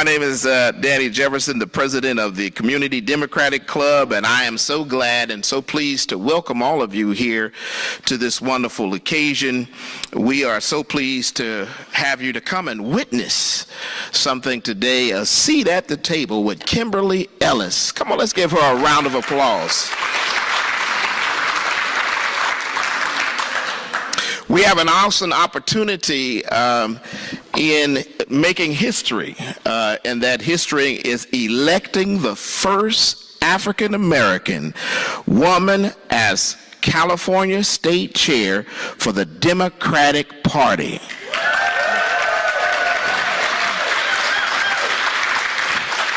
My name is Danny Jefferson, the president of the Community Democratic Club, and I am so glad and so pleased to welcome all of you here to this wonderful occasion. We are so pleased to have you to come and witness something today, a seat at the table with Kimberly Ellis. Come on, let's give her a round of applause. We have an awesome opportunity in making history, and that history is electing the first African American woman as California State Chair for the Democratic Party.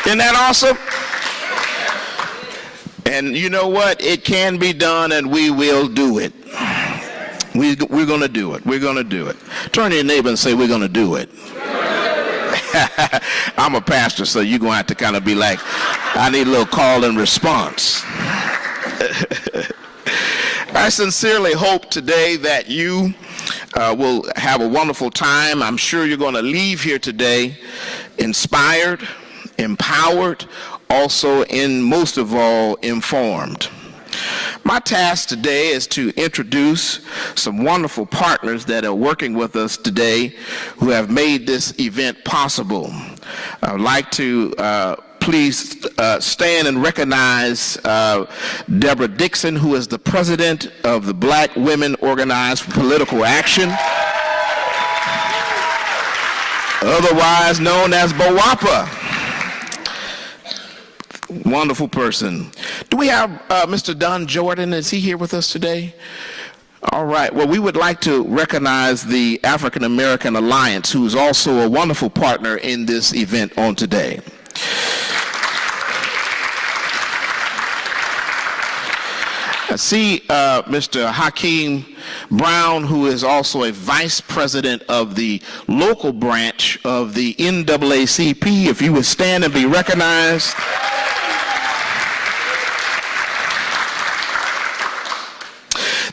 Isn't that awesome? And you know what? It can be done, and we will do it. We're going to do it. We're going to do it. Turn to your neighbor and say, we're going to do it. I'm a pastor, so you're going to have to kind of be like, I need a little call and response. I sincerely hope today that you will have a wonderful time. I'm sure you're going to leave here today inspired, empowered, also, and most of all, informed. My task today is to introduce some wonderful partners that are working with us today who have made this event possible. I would like to please stand and recognize Deborah Dixon, who is the president of the Black Women Organized for Political Action, otherwise known as BWOPA. Wonderful person. Do we have Mr. Don Jordan? Is he here with us today? All right. Well, we would like to recognize the African American Alliance, who is also a wonderful partner in this event on today. I see Mr. Hakeem Brown, who is also a vice president of the local branch of the NAACP. If you would stand and be recognized.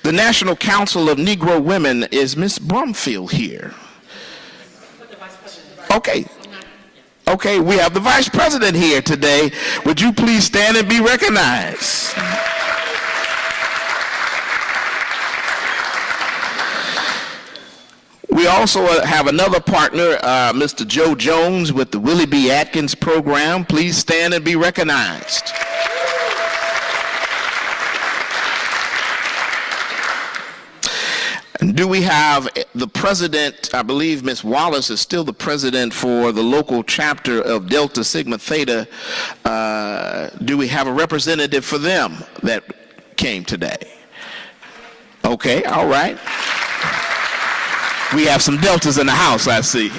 The National Council of Negro Women, is Ms. Brumfield here? Okay. Okay, we have the vice president here today. Would you please stand and be recognized? We also have another partner, Mr. Joe Jones with the Willie B. Atkins program. Please stand and be recognized. Do we have the president? I believe Ms. Wallace is still the president for the local chapter of Delta Sigma Theta. Do we have a representative for them that came today? Okay, all right. We have some Deltas in the house, I see.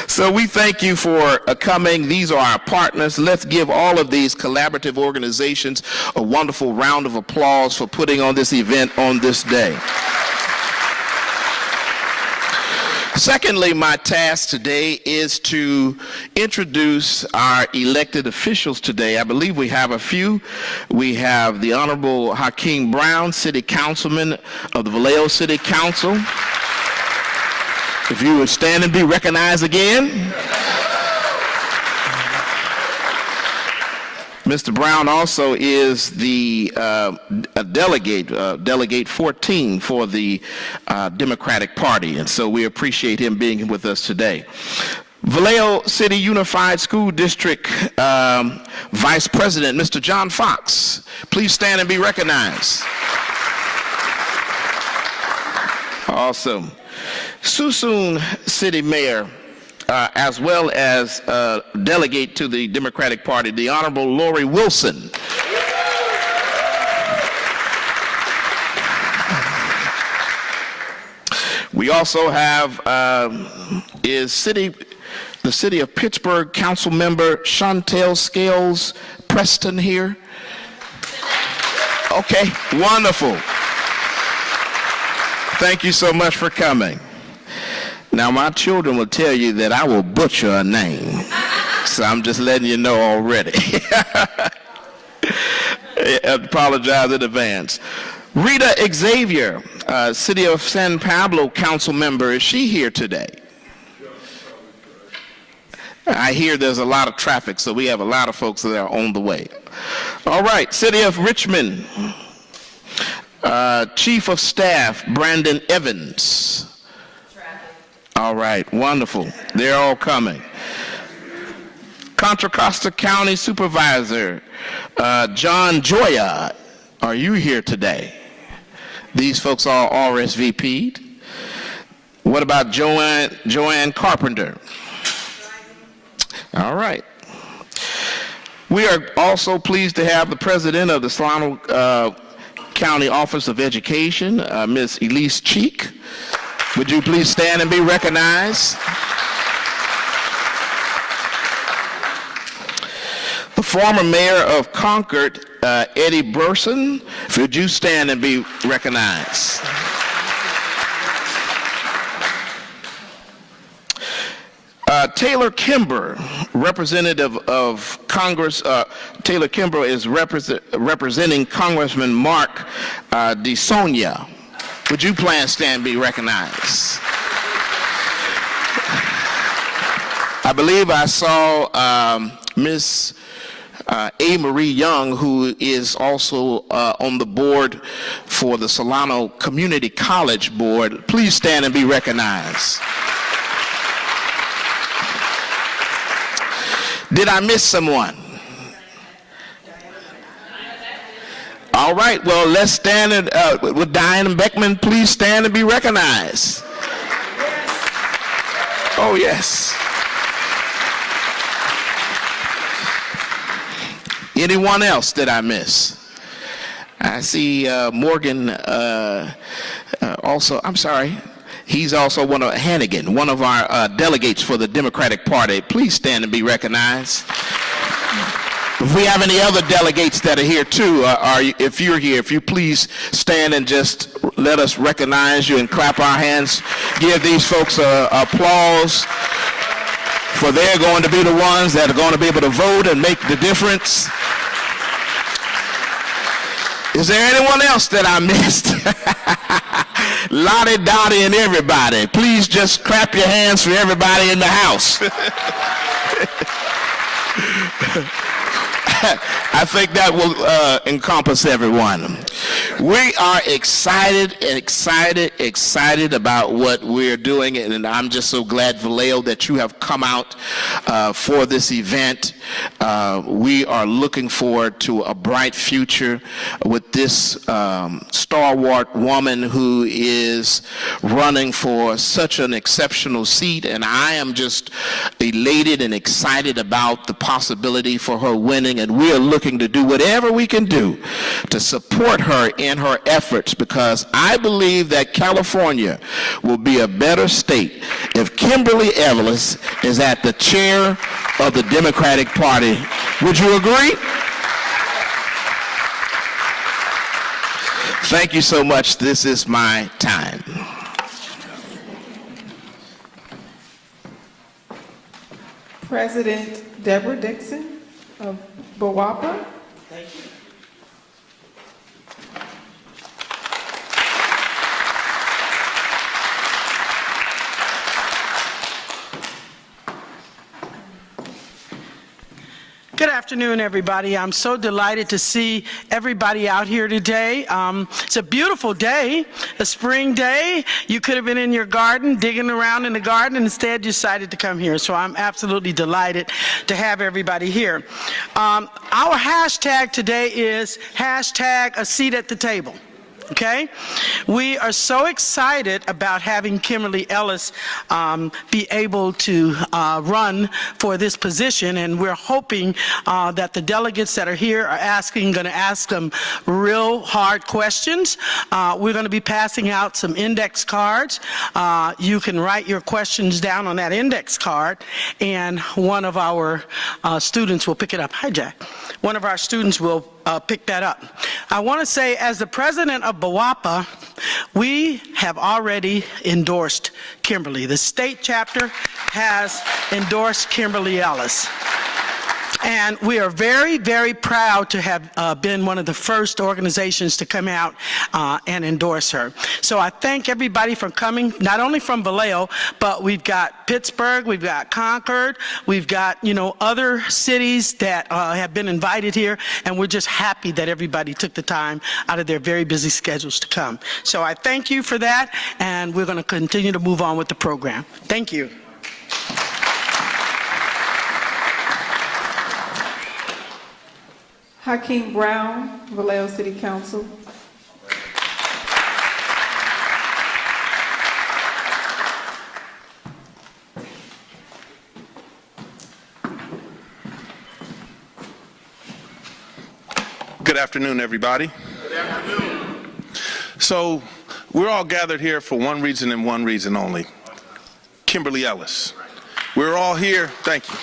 So we thank you for coming. These are our partners. Let's give all of these collaborative organizations a wonderful round of applause for putting on this event on this day. Secondly, my task today is to introduce our elected officials today. I believe we have a few. We have the Honorable Hakeem Brown, City Councilman of the Vallejo City Council. If you would stand and be recognized again. Mr. Brown also is the delegate 14 for the Democratic Party, and so we appreciate him being with us today. Vallejo City Unified School District Vice President, Mr. John Fox. Please stand and be recognized. Awesome. Suisun City Mayor, as well as delegate to the Democratic Party, the Honorable Lori Wilson. We also have the City of Pittsburgh Council Member Chantel Scales Preston here. Okay, wonderful. Thank you so much for coming. Now, my children will tell you that I will butcher a name, so I'm just letting you know already. I apologize in advance. Rita Xavier, City of San Pablo Council Member, is she here today? I hear there's a lot of traffic, so we have a lot of folks that are on the way. All right, City of Richmond, Chief of Staff Brandon Evans. All right, wonderful. They're all coming. Contra Costa County Supervisor John Joya, are you here today? These folks are RSVP'd. What about Joanne Carpenter? All right. We are also pleased to have the president of the Solano County Office of Education, Ms. Elise Cheek. Would you please stand and be recognized? The former mayor of Concord, Eddie Burson, would you stand and be recognized? Taylor Kimber, representative of Congress. Taylor Kimber is representing Congressman Mark DeSonia. Would you please stand and be recognized? I believe I saw Miss A. Marie Young, who is also on the board for the Solano Community College Board. Please stand and be recognized. Did I miss someone? All right, well, let's stand with Diane Beckman. Please stand and be recognized. Oh, yes. Anyone else that I miss? I see Morgan also, I'm sorry. He's also Hannigan, one of our delegates for the Democratic Party. Please stand and be recognized. If we have any other delegates that are here too, if you're here, if you please stand and just let us recognize you and clap our hands. Give these folks applause, for they're going to be the ones that are going to be able to vote and make the difference. Is there anyone else that I missed? Lottie, Dottie, and everybody. Please just clap your hands for everybody in the house. I think that will encompass everyone. We are excited about what we're doing, and I'm just so glad, Vallejo, that you have come out for this event. We are looking forward to a bright future with this stalwart woman who is running for such an exceptional seat, and I am just elated and excited about the possibility for her winning, and we are looking to do whatever we can do to support her in her efforts, because I believe that California will be a better state if Kimberly Ellis is at the chair of the Democratic Party. Would you agree? Thank you so much. This is my time. President Deborah Dixon of BWAPA. Thank you. Good afternoon, everybody. I'm so delighted to see everybody out here today. It's a beautiful day, a spring day. You could have been in your garden, digging around in the garden, and instead decided to come here. So I'm absolutely delighted to have everybody here. Our hashtag today is hashtag a seat at the table. Okay? We are so excited about having Kimberly Ellis be able to run for this position, and we're hoping that the delegates that are here are going to ask them real hard questions. We're going to be passing out some index cards. You can write your questions down on that index card, and one of our students will pick it up. Hi, Jack. One of our students will pick that up. I want to say, as the president of BWAPA, we have already endorsed Kimberly. The state chapter has endorsed Kimberly Ellis. And we are very, very proud to have been one of the first organizations to come out and endorse her. So I thank everybody for coming, not only from Vallejo, but we've got Pittsburgh, we've got Concord, we've got, other cities that have been invited here, and we're just happy that everybody took the time out of their very busy schedules to come. So I thank you for that, and we're going to continue to move on with the program. Thank you. Hakeem Brown, Vallejo City Council. Good afternoon, everybody. Good afternoon. So we're all gathered here for one reason and one reason only. Kimberly Ellis. We're all here, thank you.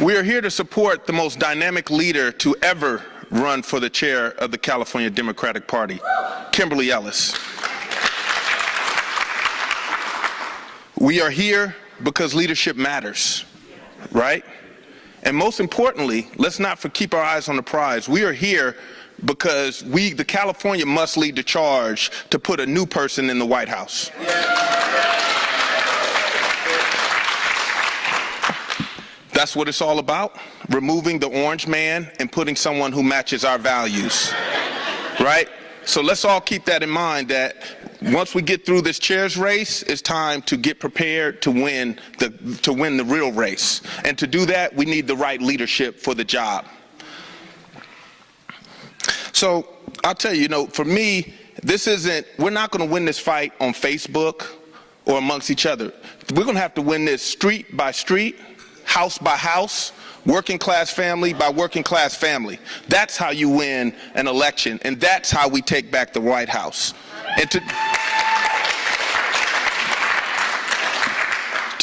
We are here to support the most dynamic leader to ever run for the chair of the California Democratic Party, Kimberly Ellis. We are here because leadership matters, right? And most importantly, let's not keep our eyes on the prize. We are here because the California must lead the charge to put a new person in the White House. That's what it's all about, removing the orange man and putting someone who matches our values, right? So let's all keep that in mind, that once we get through this chair's race, it's time to get prepared to win the real race. And to do that, we need the right leadership for the job. So I'll tell you, for me, we're not going to win this fight on Facebook or amongst each other. We're going to have to win this street by street, house by house, working class family by working class family. That's how you win an election, and that's how we take back the White House. And to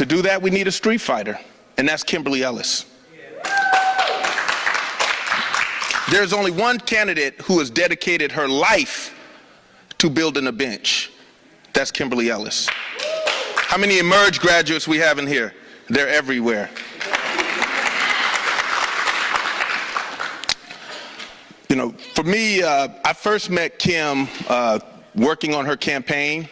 do that, we need a street fighter, and that's Kimberly Ellis. There's only one candidate who has dedicated her life to building a bench. That's Kimberly Ellis. How many Emerge graduates we have in here? They're everywhere. For me, I first met Kim working on her campaign,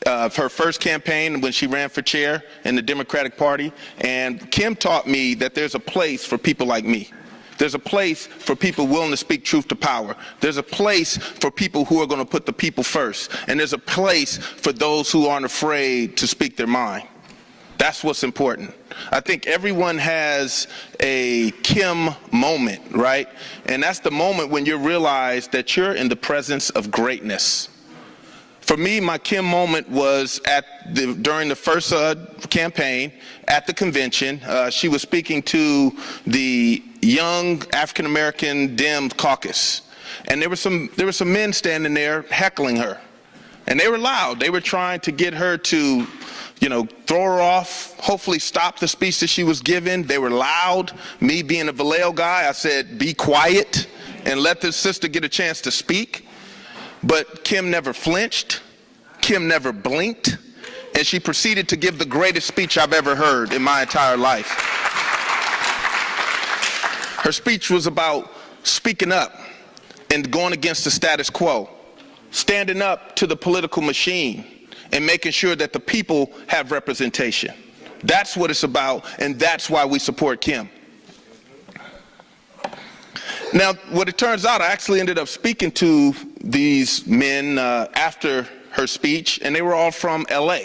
her first campaign when she ran for chair in the Democratic Party. And Kim taught me that there's a place for people like me. There's a place for people willing to speak truth to power. There's a place for people who are going to put the people first. And there's a place for those who aren't afraid to speak their mind. That's what's important. I think everyone has a Kim moment, right? And that's the moment when you realize that you're in the presence of greatness. For me, my Kim moment was during the first campaign at the convention. She was speaking to the young African-American Dem caucus. And there were some men standing there heckling her. And they were loud. They were trying to get her to throw her off, hopefully stop the speech that she was giving. They were loud. Me being a Vallejo guy, I said, be quiet and let this sister get a chance to speak. But Kim never flinched. Kim never blinked. And she proceeded to give the greatest speech I've ever heard in my entire life. Her speech was about speaking up and going against the status quo, standing up to the political machine, and making sure that the people have representation. That's what it's about, and that's why we support Kim. Now, what it turns out, I actually ended up speaking to these men after her speech, and they were all from LA.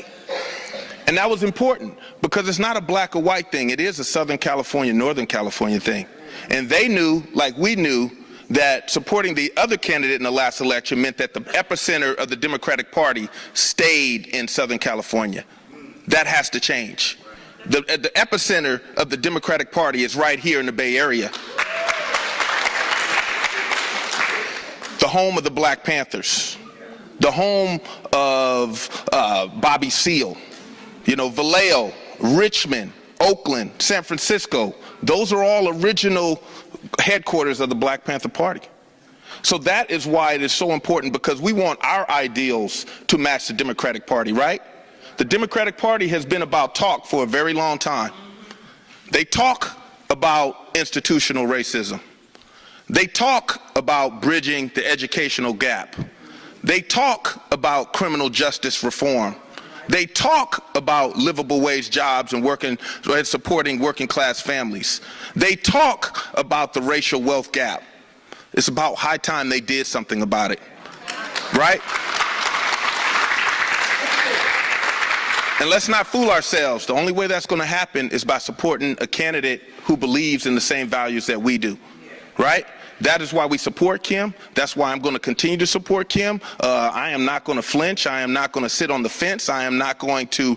And that was important, because it's not a black or white thing. It is a Southern California, Northern California thing. And they knew, like we knew, that supporting the other candidate in the last election meant that the epicenter of the Democratic Party stayed in Southern California. That has to change. The epicenter of the Democratic Party is right here in the Bay Area. The home of the Black Panthers. The home of Bobby Seale. Vallejo, Richmond, Oakland, San Francisco. Those are all original headquarters of the Black Panther Party. So that is why it is so important, because we want our ideals to match the Democratic Party, right? The Democratic Party has been about talk for a very long time. They talk about institutional racism. They talk about bridging the educational gap. They talk about criminal justice reform. They talk about livable wage jobs and supporting working class families. They talk about the racial wealth gap. It's about high time they did something about it, right? And let's not fool ourselves. The only way that's going to happen is by supporting a candidate who believes in the same values that we do, right? That is why we support Kim. That's why I'm going to continue to support Kim. I am not going to flinch. I am not going to sit on the fence. I am not going to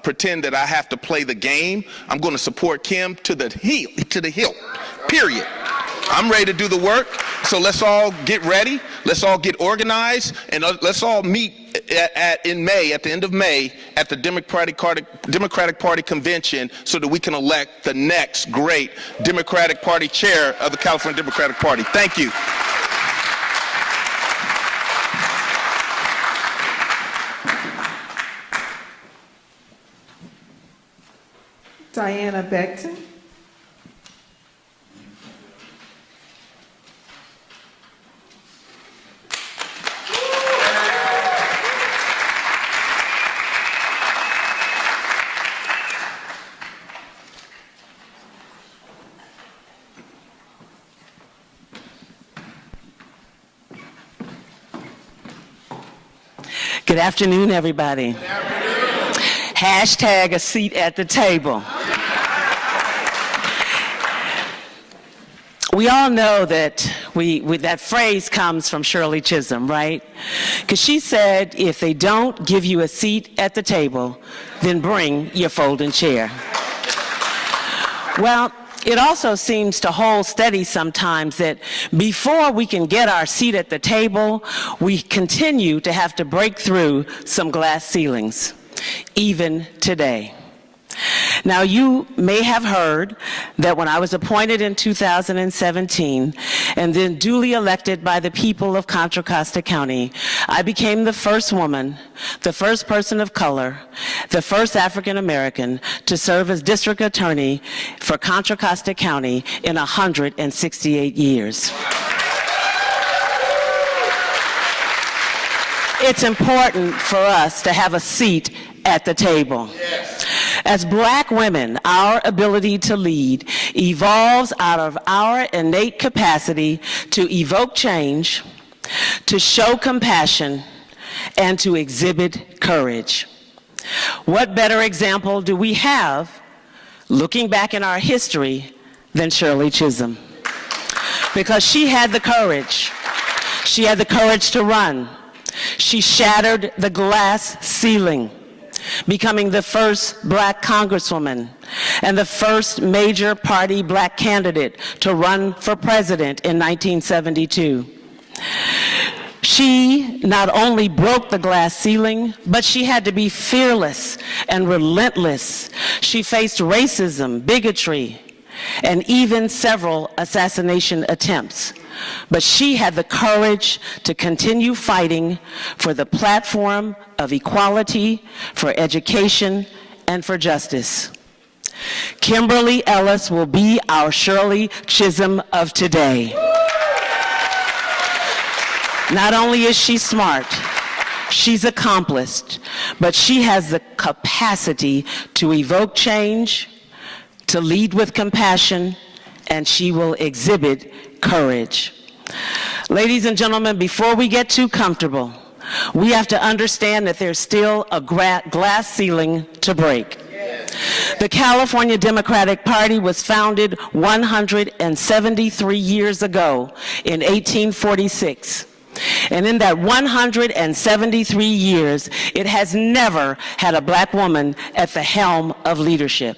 pretend that I have to play the game. I'm going to support Kim to the hilt, period. I'm ready to do the work. So let's all get ready. Let's all get organized, and let's all meet in May, at the end of May, at the Democratic Party convention, so that we can elect the next great Democratic Party chair of the California Democratic Party. Thank you. Diana Beckton. Good afternoon, everybody. Good afternoon. Hashtag a seat at the table. We all know that that phrase comes from Shirley Chisholm, right? Because she said, if they don't give you a seat at the table, then bring your folding chair. Well, it also seems to hold steady sometimes that before we can get our seat at the table, we continue to have to break through some glass ceilings, even today. Now, you may have heard that when I was appointed in 2017 and then duly elected by the people of Contra Costa County, I became the first woman, the first person of color, the first African American to serve as district attorney for Contra Costa County in 168 years. It's important for us to have a seat at the table. As Black women, our ability to lead evolves out of our innate capacity to evoke change, to show compassion, and to exhibit courage. What better example do we have, looking back in our history, than Shirley Chisholm? Because she had the courage. She had the courage to run. She shattered the glass ceiling, becoming the first Black congresswoman and the first major party Black candidate to run for president in 1972. She not only broke the glass ceiling, but she had to be fearless and relentless. She faced racism, bigotry, and even several assassination attempts. But she had the courage to continue fighting for the platform of equality, for education, and for justice. Kimberly Ellis will be our Shirley Chisholm of today. Not only is she smart, she's accomplished, but she has the capacity to evoke change, to lead with compassion, and she will exhibit courage. Ladies and gentlemen, before we get too comfortable, we have to understand that there's still a glass ceiling to break. The California Democratic Party was founded 173 years ago in 1846. And in that 173 years, it has never had a Black woman at the helm of leadership.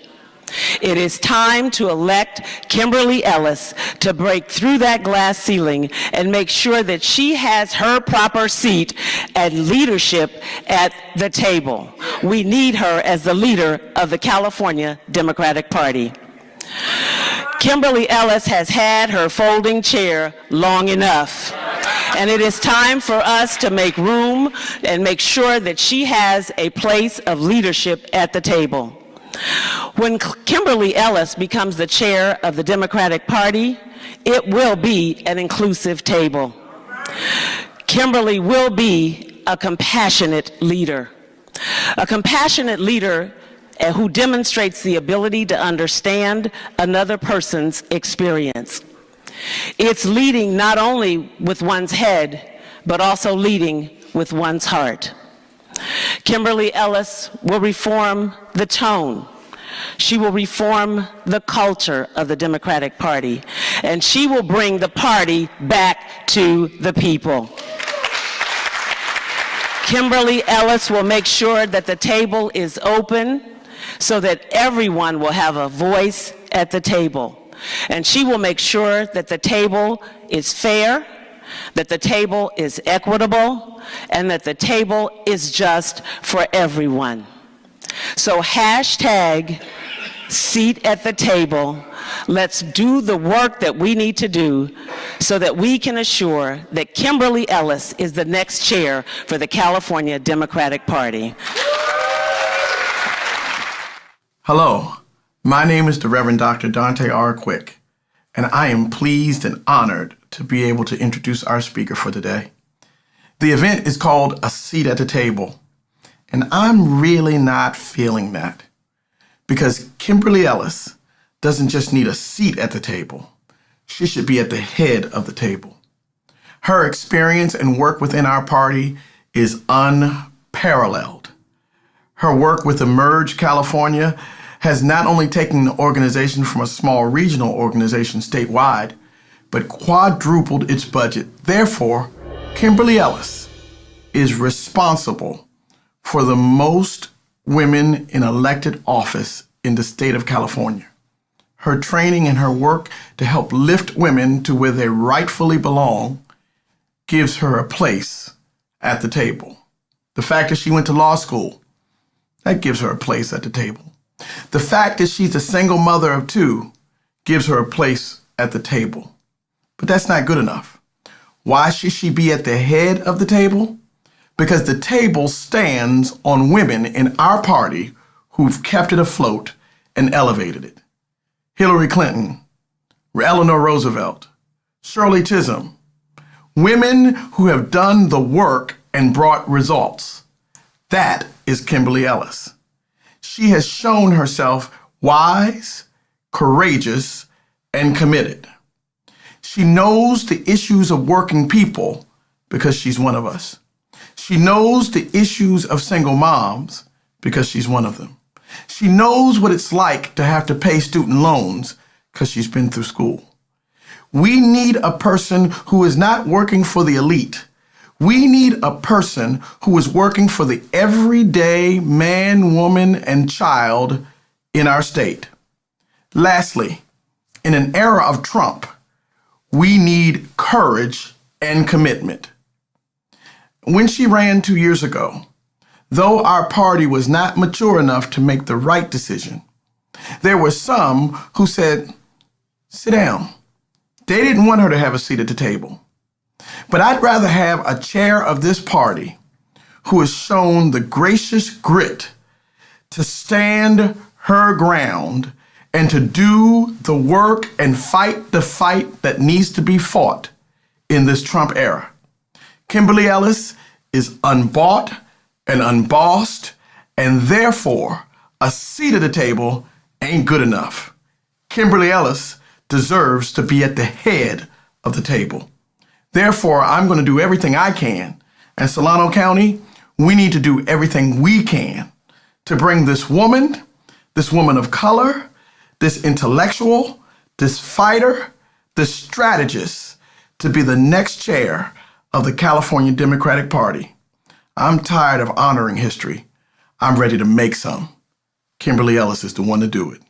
It is time to elect Kimberly Ellis to break through that glass ceiling and make sure that she has her proper seat and leadership at the table. We need her as the leader of the California Democratic Party. Kimberly Ellis has had her folding chair long enough, and it is time for us to make room and make sure that she has a place of leadership at the table. When Kimberly Ellis becomes the chair of the Democratic Party, it will be an inclusive table. Kimberly will be a compassionate leader who demonstrates the ability to understand another person's experience. It's leading not only with one's head, but also leading with one's heart. Kimberly Ellis will reform the tone. She will reform the culture of the Democratic Party, and she will bring the party back to the people. Kimberly Ellis will make sure that the table is open so that everyone will have a voice at the table. And she will make sure that the table is fair, that the table is equitable, and that the table is just for everyone. So hashtag seat at the table. Let's do the work that we need to do so that we can assure that Kimberly Ellis is the next chair for the California Democratic Party. Hello, my name is the Reverend Dr. Dante R. Quick, and I am pleased and honored to be able to introduce our speaker for today. The event is called A Seat at the Table, and I'm really not feeling that because Kimberly Ellis doesn't just need a seat at the table. She should be at the head of the table. Her experience and work within our party is unparalleled. Her work with Emerge California has not only taken the organization from a small regional organization statewide, but quadrupled its budget. Therefore, Kimberly Ellis is responsible for the most women in elected office in the state of California. Her training and her work to help lift women to where they rightfully belong gives her a place at the table. The fact that she went to law school, that gives her a place at the table. The fact that she's a single mother of two gives her a place at the table. But that's not good enough. Why should she be at the head of the table? Because the table stands on women in our party who've kept it afloat and elevated it. Hillary Clinton, Eleanor Roosevelt, Shirley Chisholm, women who have done the work and brought results. That is Kimberly Ellis. She has shown herself wise, courageous, and committed. She knows the issues of working people because she's one of us. She knows the issues of single moms because she's one of them. She knows what it's like to have to pay student loans because she's been through school. We need a person who is not working for the elite. We need a person who is working for the everyday man, woman, and child in our state. Lastly, in an era of Trump, we need courage and commitment. When she ran 2 years ago, though our party was not mature enough to make the right decision, there were some who said, sit down. They didn't want her to have a seat at the table. But I'd rather have a chair of this party who has shown the gracious grit to stand her ground and to do the work and fight the fight that needs to be fought in this Trump era. Kimberly Ellis is unbought and unbossed, and therefore a seat at the table ain't good enough. Kimberly Ellis deserves to be at the head of the table. Therefore, I'm going to do everything I can. And Solano County, we need to do everything we can to bring this woman of color, this intellectual, this fighter, this strategist to be the next chair of the California Democratic Party. I'm tired of honoring history. I'm ready to make some. Kimberly Ellis is the one to do it.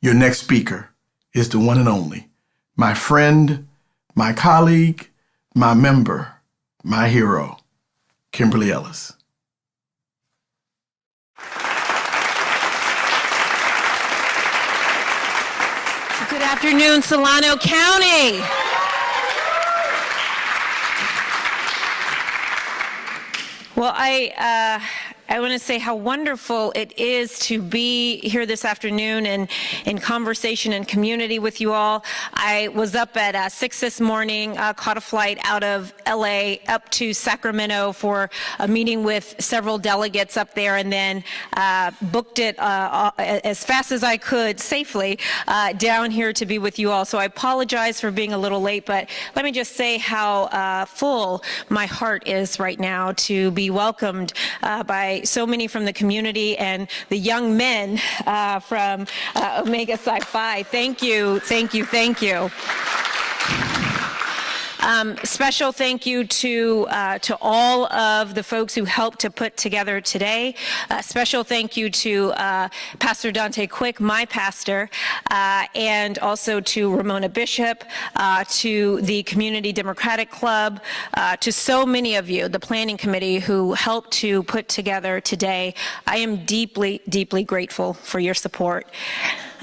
Your next speaker is the one and only, my friend, my colleague, my member, my hero, Kimberly Ellis. Good afternoon, Solano County. Well, I want to say how wonderful it is to be here this afternoon and in conversation and community with you all. I was up at 6 this morning, caught a flight out of LA up to Sacramento for a meeting with several delegates up there, and then booked it as fast as I could safely down here to be with you all. So I apologize for being a little late, but let me just say how full my heart is right now to be welcomed by so many from the community and the young men from Omega Psi Phi. Thank you, thank you, thank you. Special thank you to all of the folks who helped to put together today. Special thank you to Pastor Dante Quick, my pastor, and also to Ramona Bishop, to the Community Democratic Club, to so many of you, the planning committee who helped to put together today. I am deeply, deeply grateful for your support.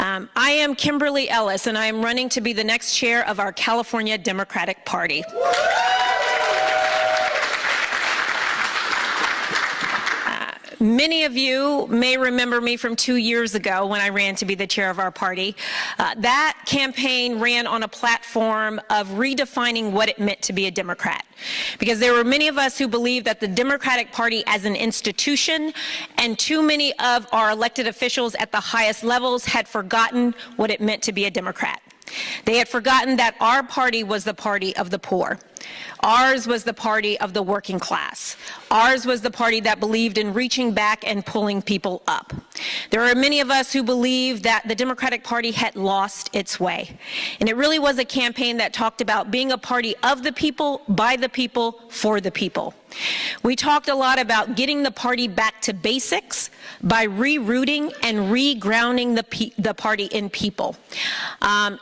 I am Kimberly Ellis, and I am running to be the next chair of our California Democratic Party. Many of you may remember me from 2 years ago when I ran to be the chair of our party. That campaign ran on a platform of redefining what it meant to be a Democrat. Because there were many of us who believed that the Democratic Party as an institution and too many of our elected officials at the highest levels had forgotten what it meant to be a Democrat. They had forgotten that our party was the party of the poor. Ours was the party of the working class. Ours was the party that believed in reaching back and pulling people up. There are many of us who believe that the Democratic Party had lost its way. And it really was a campaign that talked about being a party of the people, by the people, for the people. We talked a lot about getting the party back to basics by rerouting and regrounding the party in people.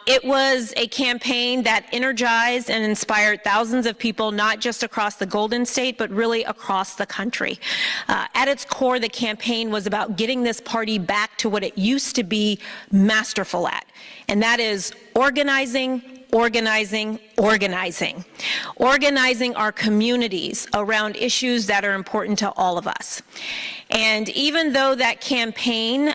It was a campaign that energized and inspired thousands of people, not just across the Golden State, but really across the country. At its core, the campaign was about getting this party back to what it used to be masterful at, and that is organizing, organizing, organizing. Organizing our communities around issues that are important to all of us. And even though that campaign,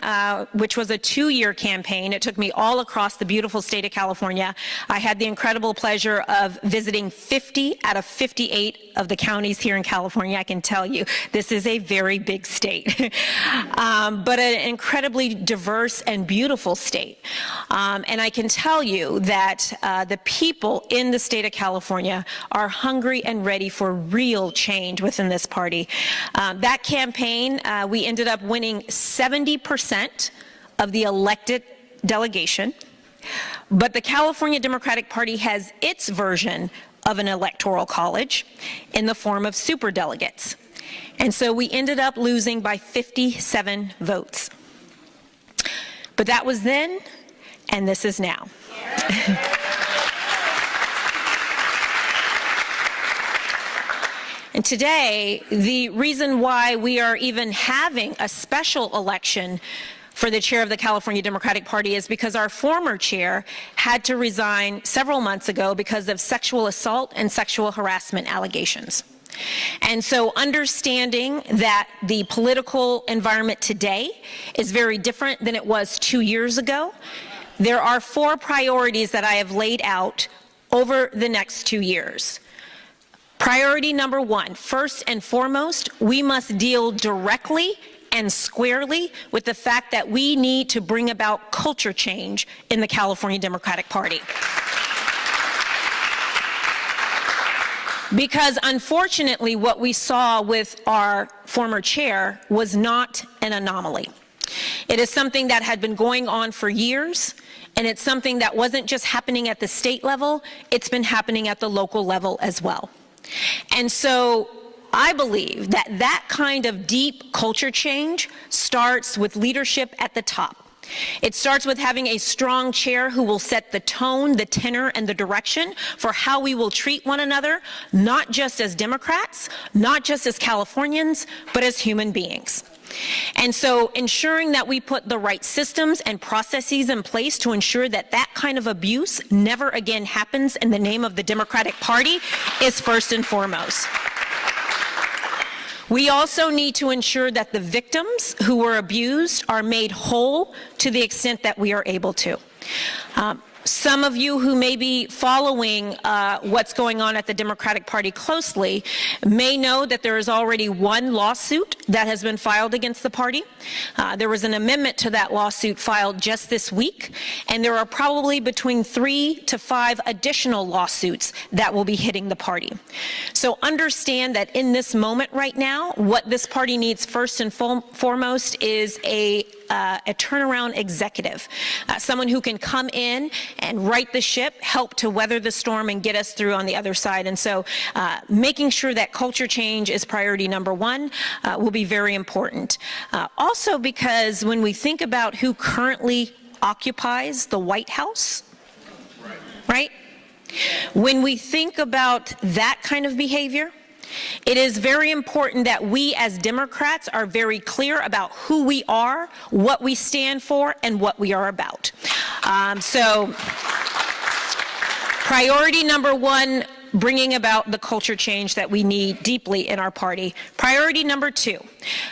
which was a 2-year campaign, it took me all across the beautiful state of California. I had the incredible pleasure of visiting 50 out of 58 of the counties here in California. I can tell you, this is a very big state, but an incredibly diverse and beautiful state. And I can tell you that the people in the state of California are hungry and ready for real change within this party. That campaign, we ended up winning 70% of the elected delegation, but the California Democratic Party has its version of an electoral college in the form of superdelegates. And so we ended up losing by 57 votes. But that was then, and this is now. And today, the reason why we are even having a special election for the chair of the California Democratic Party is because our former chair had to resign several months ago because of sexual assault and sexual harassment allegations. And so understanding that the political environment today is very different than it was 2 years ago, there are 4 priorities that I have laid out over the next 2 years. Priority number 1, first and foremost, we must deal directly and squarely with the fact that we need to bring about culture change in the California Democratic Party. Because unfortunately, what we saw with our former chair was not an anomaly. It is something that had been going on for years, and it's something that wasn't just happening at the state level, it's been happening at the local level as well. And so I believe that that kind of deep culture change starts with leadership at the top. It starts with having a strong chair who will set the tone, the tenor, and the direction for how we will treat one another, not just as Democrats, not just as Californians, but as human beings. And so ensuring that we put the right systems and processes in place to ensure that that kind of abuse never again happens in the name of the Democratic Party is first and foremost. We also need to ensure that the victims who were abused are made whole to the extent that we are able to. Some of you who may be following what's going on at the Democratic Party closely may know that there is already one lawsuit that has been filed against the party. There was an amendment to that lawsuit filed just this week, and there are probably between 3 to 5 additional lawsuits that will be hitting the party. So understand that in this moment right now, what this party needs first and foremost is a turnaround executive, someone who can come in and right the ship, help to weather the storm, and get us through on the other side. And so making sure that culture change is priority number one will be very important. Also because when we think about who currently occupies the White House, right? When we think about that kind of behavior, it is very important that we as Democrats are very clear about who we are, what we stand for, and what we are about. So priority number one, bringing about the culture change that we need deeply in our party. Priority number two,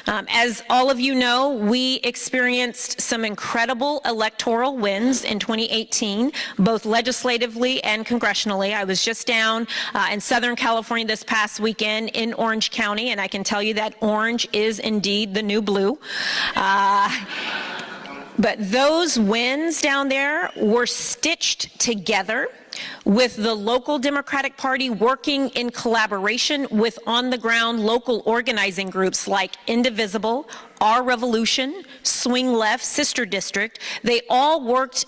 as all of you know, we experienced some incredible electoral wins in 2018, both legislatively and congressionally. I was just down in Southern California this past weekend in Orange County, and I can tell you that orange is indeed the new blue. But those wins down there were stitched together with the local Democratic Party working in collaboration with on-the-ground local organizing groups like Indivisible, Our Revolution, Swing Left, Sister District. They all worked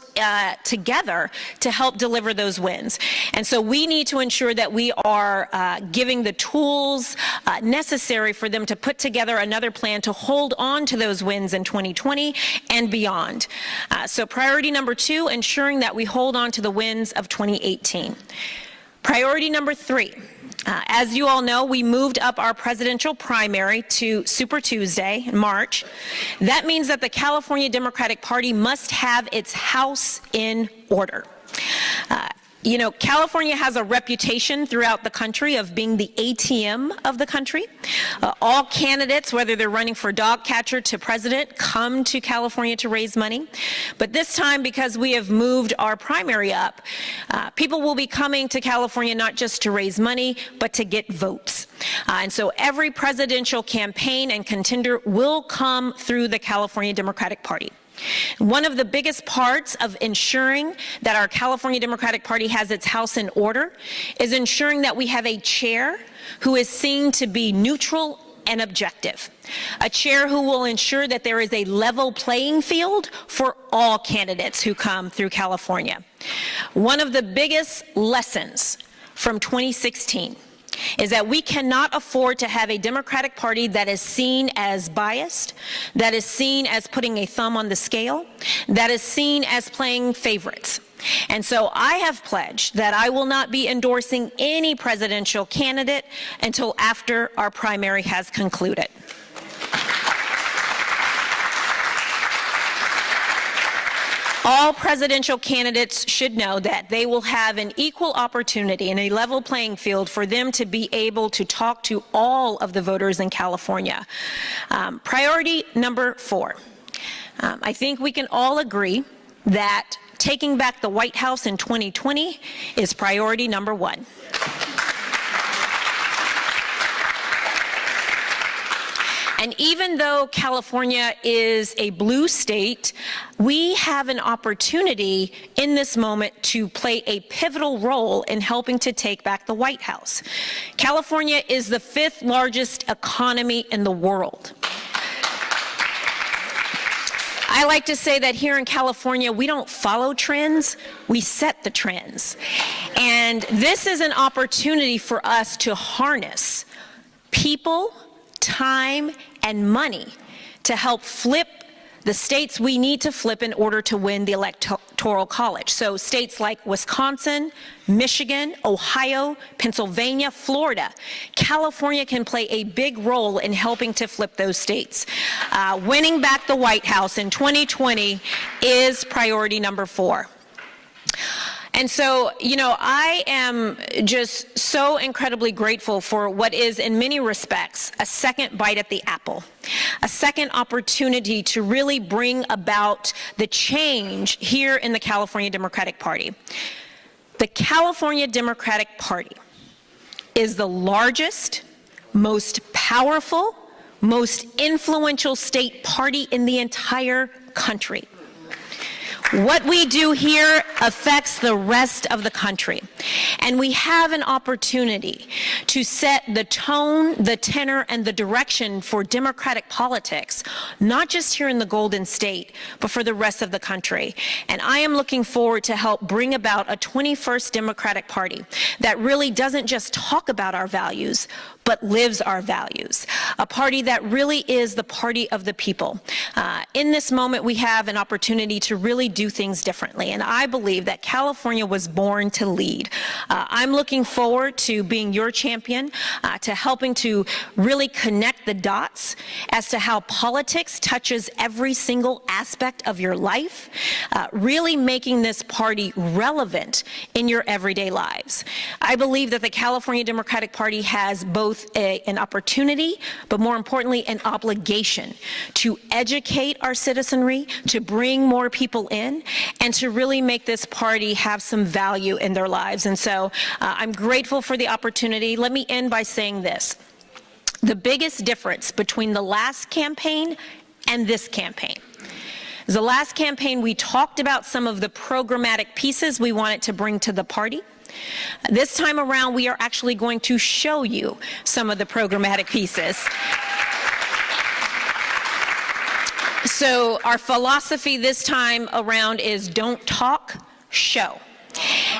together to help deliver those wins. And so we need to ensure that we are giving the tools necessary for them to put together another plan to hold on to those wins in 2020 and beyond. So priority number two, ensuring that we hold on to the wins of 2018. Priority number three, as you all know, we moved up our presidential primary to Super Tuesday in March. That means that the California Democratic Party must have its house in order. You know, California has a reputation throughout the country of being the ATM of the country. All candidates, whether they're running for dog catcher to president, come to California to raise money. But this time, because we have moved our primary up, people will be coming to California not just to raise money, but to get votes. And so every presidential campaign and contender will come through the California Democratic Party. One of the biggest parts of ensuring that our California Democratic Party has its house in order is ensuring that we have a chair who is seen to be neutral and objective. A chair who will ensure that there is a level playing field for all candidates who come through California. One of the biggest lessons from 2016 is that we cannot afford to have a Democratic Party that is seen as biased, that is seen as putting a thumb on the scale, that is seen as playing favorites. And so I have pledged that I will not be endorsing any presidential candidate until after our primary has concluded. All presidential candidates should know that they will have an equal opportunity and a level playing field for them to be able to talk to all of the voters in California. Priority number four. I think we can all agree that taking back the White House in 2020 is priority number one. And even though California is a blue state, we have an opportunity in this moment to play a pivotal role in helping to take back the White House. California is the 5th largest economy in the world. I like to say that here in California, we don't follow trends, we set the trends. And this is an opportunity for us to harness people, time, and money to help flip the states we need to flip in order to win the Electoral College. So states like Wisconsin, Michigan, Ohio, Pennsylvania, Florida. California can play a big role in helping to flip those states. Winning back the White House in 2020 is priority number 4. And so, I am just so incredibly grateful for what is, in many respects, a second bite at the apple, a second opportunity to really bring about the change here in the California Democratic Party. The California Democratic Party is the largest, most powerful, most influential state party in the entire country. What we do here affects the rest of the country. And we have an opportunity to set the tone, the tenor, and the direction for democratic politics, not just here in the Golden State, but for the rest of the country. And I am looking forward to help bring about a 21st Democratic Party that really doesn't just talk about our values, but lives our values. A party that really is the party of the people. In this moment, we have an opportunity to really do things differently. And I believe that California was born to lead. I'm looking forward to being your champion, to helping to really connect the dots as to how politics touches every single aspect of your life, really making this party relevant in your everyday lives. I believe that the California Democratic Party has both an opportunity, but more importantly, an obligation to educate our citizenry, to bring more people in, and to really make this party have some value in their lives. And so I'm grateful for the opportunity. Let me end by saying this. The biggest difference between the last campaign and this campaign is the last campaign we talked about some of the programmatic pieces we wanted to bring to the party. This time around, we are actually going to show you some of the programmatic pieces. So our philosophy this time around is don't talk, show.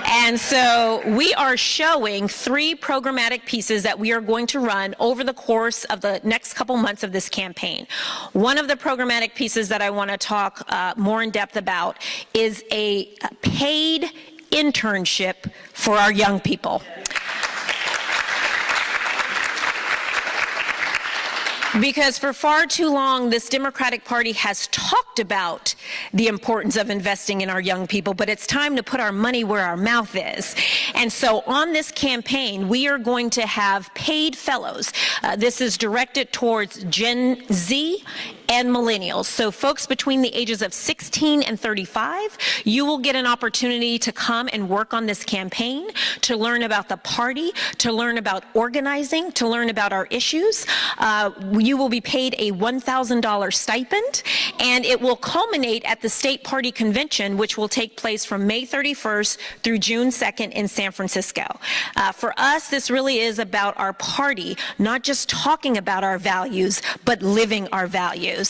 And so we are showing 3 programmatic pieces that we are going to run over the course of the next couple months of this campaign. One of the programmatic pieces that I want to talk more in depth about is a paid internship for our young people. Because for far too long, this Democratic Party has talked about the importance of investing in our young people, but it's time to put our money where our mouth is. And so on this campaign, we are going to have paid fellows. This is directed towards Gen Z and millennials. So folks between the ages of 16 and 35, you will get an opportunity to come and work on this campaign, to learn about the party, to learn about organizing, to learn about our issues. You will be paid a $1,000 stipend, and it will culminate at the state party convention, which will take place from May 31st through June 2nd in San Francisco. For us, this really is about our party, not just talking about our values, but living our values.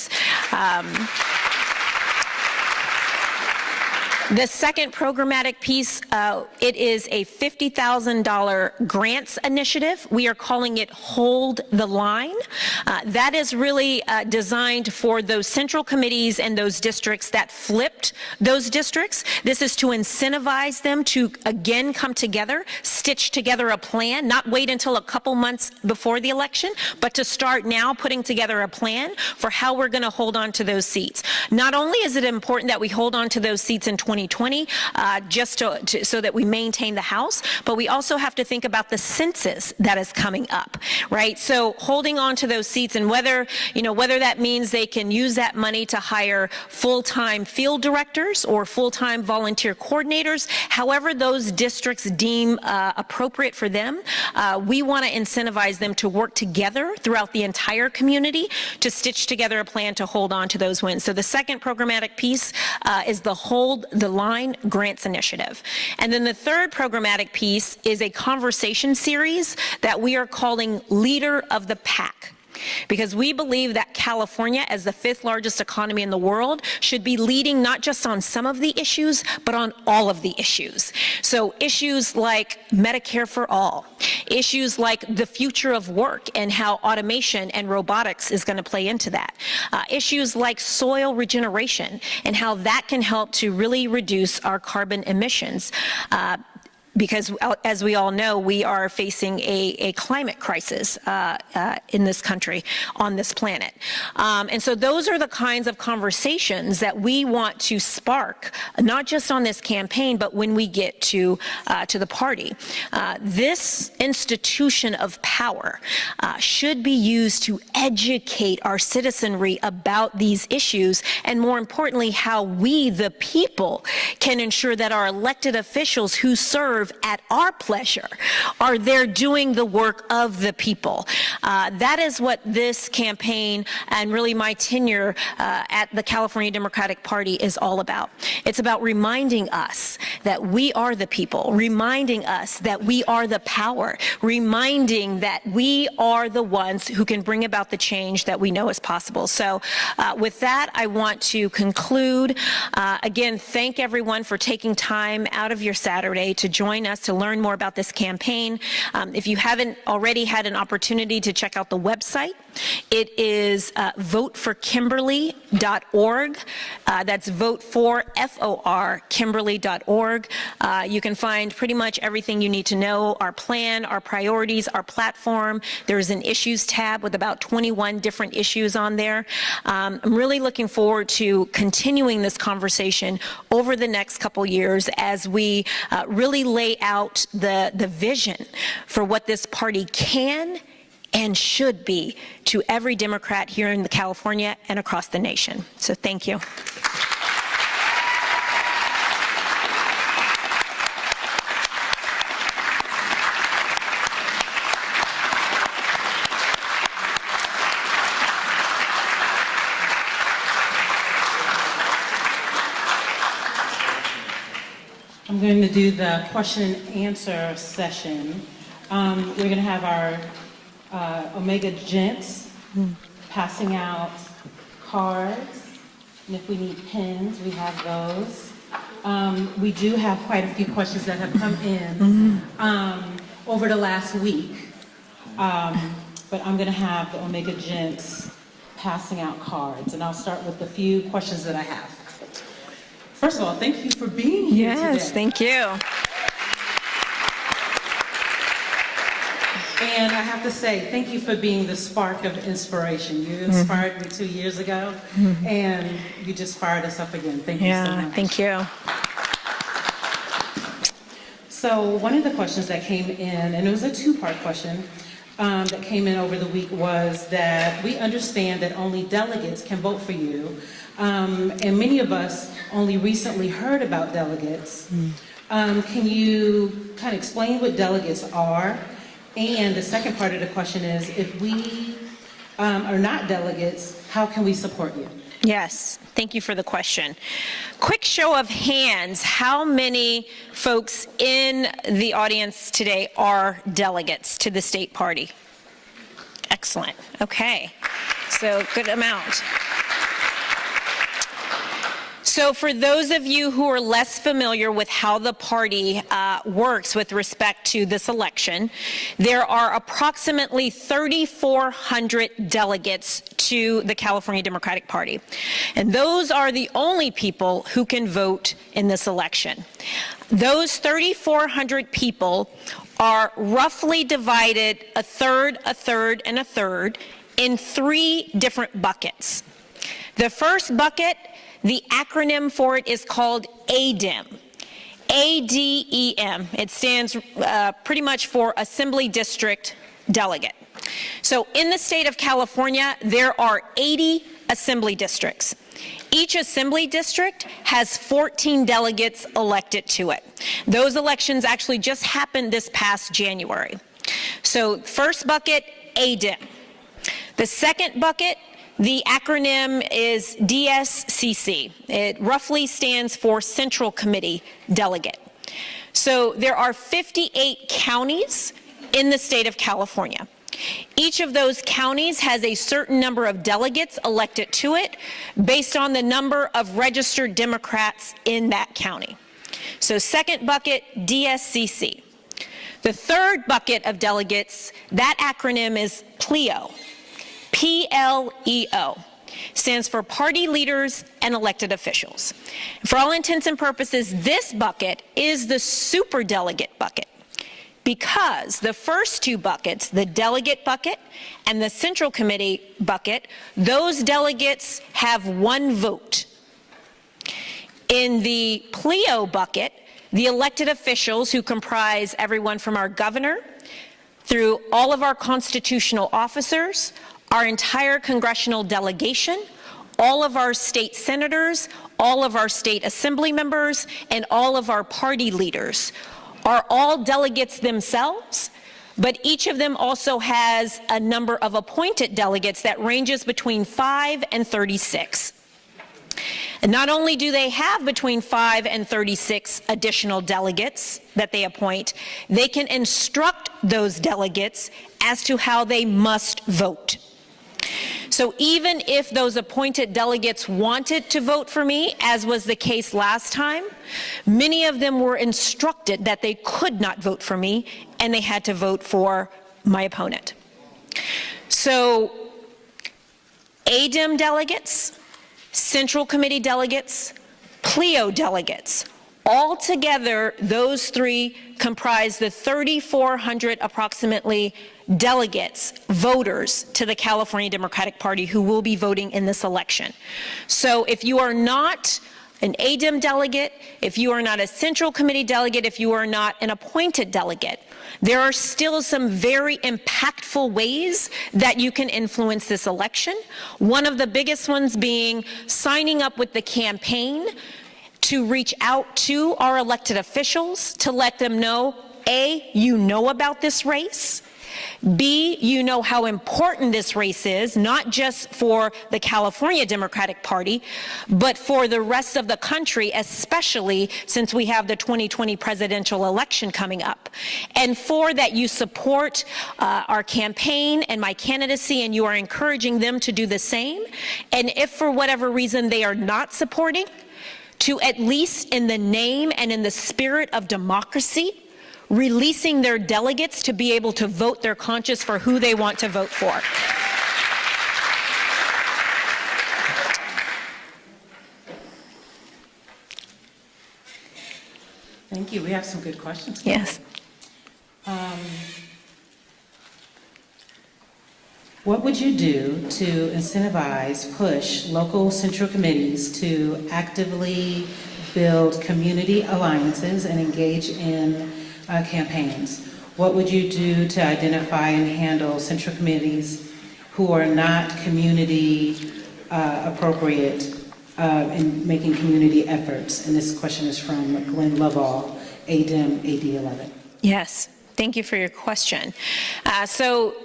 The second programmatic piece, it is a $50,000 grants initiative. We are calling it Hold the Line. That is really designed for those central committees and those districts that flipped those districts. This is to incentivize them to again come together, stitch together a plan, not wait until a couple months before the election, but to start now putting together a plan for how we're going to hold on to those seats. Not only is it important that we hold on to those seats in 2020, just so that we maintain the House, but we also have to think about the census that is coming up, right? So holding on to those seats, and whether that means they can use that money to hire full-time field directors or full-time volunteer coordinators, however those districts deem appropriate for them, we want to incentivize them to work together throughout the entire community to stitch together a plan to hold on to those wins. So the second programmatic piece is the Hold the Line Grants Initiative. And then the third programmatic piece is a conversation series that we are calling Leader of the Pack. Because we believe that California, as the 5th largest economy in the world, should be leading not just on some of the issues, but on all of the issues. So issues like Medicare for all, issues like the future of work and how automation and robotics is going to play into that, issues like soil regeneration and how that can help to really reduce our carbon emissions. because as we all know, we are facing a climate crisis in this country, on this planet. And so those are the kinds of conversations that we want to spark, not just on this campaign, but when we get to the party. This institution of power should be used to educate our citizenry about these issues, and more importantly, how we, the people, can ensure that our elected officials who serve at our pleasure are there doing the work of the people. That is what this campaign and really my tenure at the California Democratic Party is all about. It's about reminding us that we are the people, reminding us that we are the power, reminding that we are the ones who can bring about the change that we know is possible. So with that, I want to conclude. Again, thank everyone for taking time out of your Saturday to join us to learn more about this campaign. If you haven't already had an opportunity to check out the website, it is voteforkimberly.org. That's vote for, F-O-R, Kimberly.org. You can find pretty much everything you need to know, our plan, our priorities, our platform. There's an issues tab with about 21 different issues on there. I'm really looking forward to continuing this conversation over the next couple years as we really lay out the vision for what this party can and should be to every Democrat here in California and across the nation. So thank you. I'm going to do the question and answer session. We're going to have our Omega Gents passing out cards, and if we need pens, we have those. We do have quite a few questions that have come in over the last week, but I'm going to have the Omega Gents passing out cards, and I'll start with the few questions that I have. First of all, thank you for being here today. Yes, thank you. And I have to say, thank you for being the spark of inspiration. You inspired me 2 years ago, and you just fired us up again. Thank you so much. Thank you. So one of the questions that came in, and it was a two-part question that came in over the week, was that we understand that only delegates can vote for you, and many of us only recently heard about delegates. Can you kind of explain what delegates are? And the second part of the question is, if we are not delegates, how can we support you? Yes, thank you for the question. Quick show of hands, how many folks in the audience today are delegates to the state party? Excellent, okay, so good amount. So for those of you who are less familiar with how the party works with respect to this election, there are approximately 3,400 delegates to the California Democratic Party. And those are the only people who can vote in this election. Those 3,400 people are roughly divided a third, and a third in 3 different buckets. The first bucket, the acronym for it is called ADEM. A-D-E-M. It stands pretty much for Assembly District Delegate. So in the state of California, there are 80 assembly districts. Each assembly district has 14 delegates elected to it. Those elections actually just happened this past January. So first bucket, ADEM. The second bucket, the acronym is DSCC. It roughly stands for Central Committee Delegate. So there are 58 counties in the state of California. Each of those counties has a certain number of delegates elected to it based on the number of registered Democrats in that county. So second bucket, DSCC. The third bucket of delegates, that acronym is PLEO. P-L-E-O. stands for party leaders and elected officials. For all intents and purposes, this bucket is the superdelegate bucket, because the first two buckets, the delegate bucket and the Central Committee bucket, those delegates have one vote. In the Pleo bucket, the elected officials, who comprise everyone from our governor through all of our constitutional officers, our entire congressional delegation, all of our state senators, all of our state assembly members, and all of our party leaders, are all delegates themselves, but each of them also has a number of appointed delegates that ranges between 5 and 36. And not only do they have between 5 and 36 additional delegates that they appoint, they can instruct those delegates as to how they must vote. So even if those appointed delegates wanted to vote for me, as was the case last time, many of them were instructed that they could not vote for me and they had to vote for my opponent. So ADEM delegates, Central Committee delegates, Pleo delegates, altogether those three comprise the 3,400 approximately delegates, voters to the California Democratic Party who will be voting in this election. So if you are not an ADEM delegate, if you are not a Central Committee delegate, if you are not an appointed delegate, there are still some very impactful ways that you can influence this election. One of the biggest ones being signing up with the campaign to reach out to our elected officials to let them know, A, you know about this race, B, you know how important this race is, not just for the California Democratic Party, but for the rest of the country, especially since we have the 2020 presidential election coming up. And four, that you support our campaign and my candidacy, and you are encouraging them to do the same. And if for whatever reason they are not supporting, to at least in the name and in the spirit of democracy, releasing their delegates to be able to vote their conscience for who they want to vote for. Thank you. We have some good questions. Yes. What would you do to incentivize, push local central committees to actively build community alliances and engage in campaigns? What would you do to identify and handle central committees who are not community appropriate in making community efforts? And this question is from Glenn Lovall, ADEM AD 11. Yes. Thank you for your question. So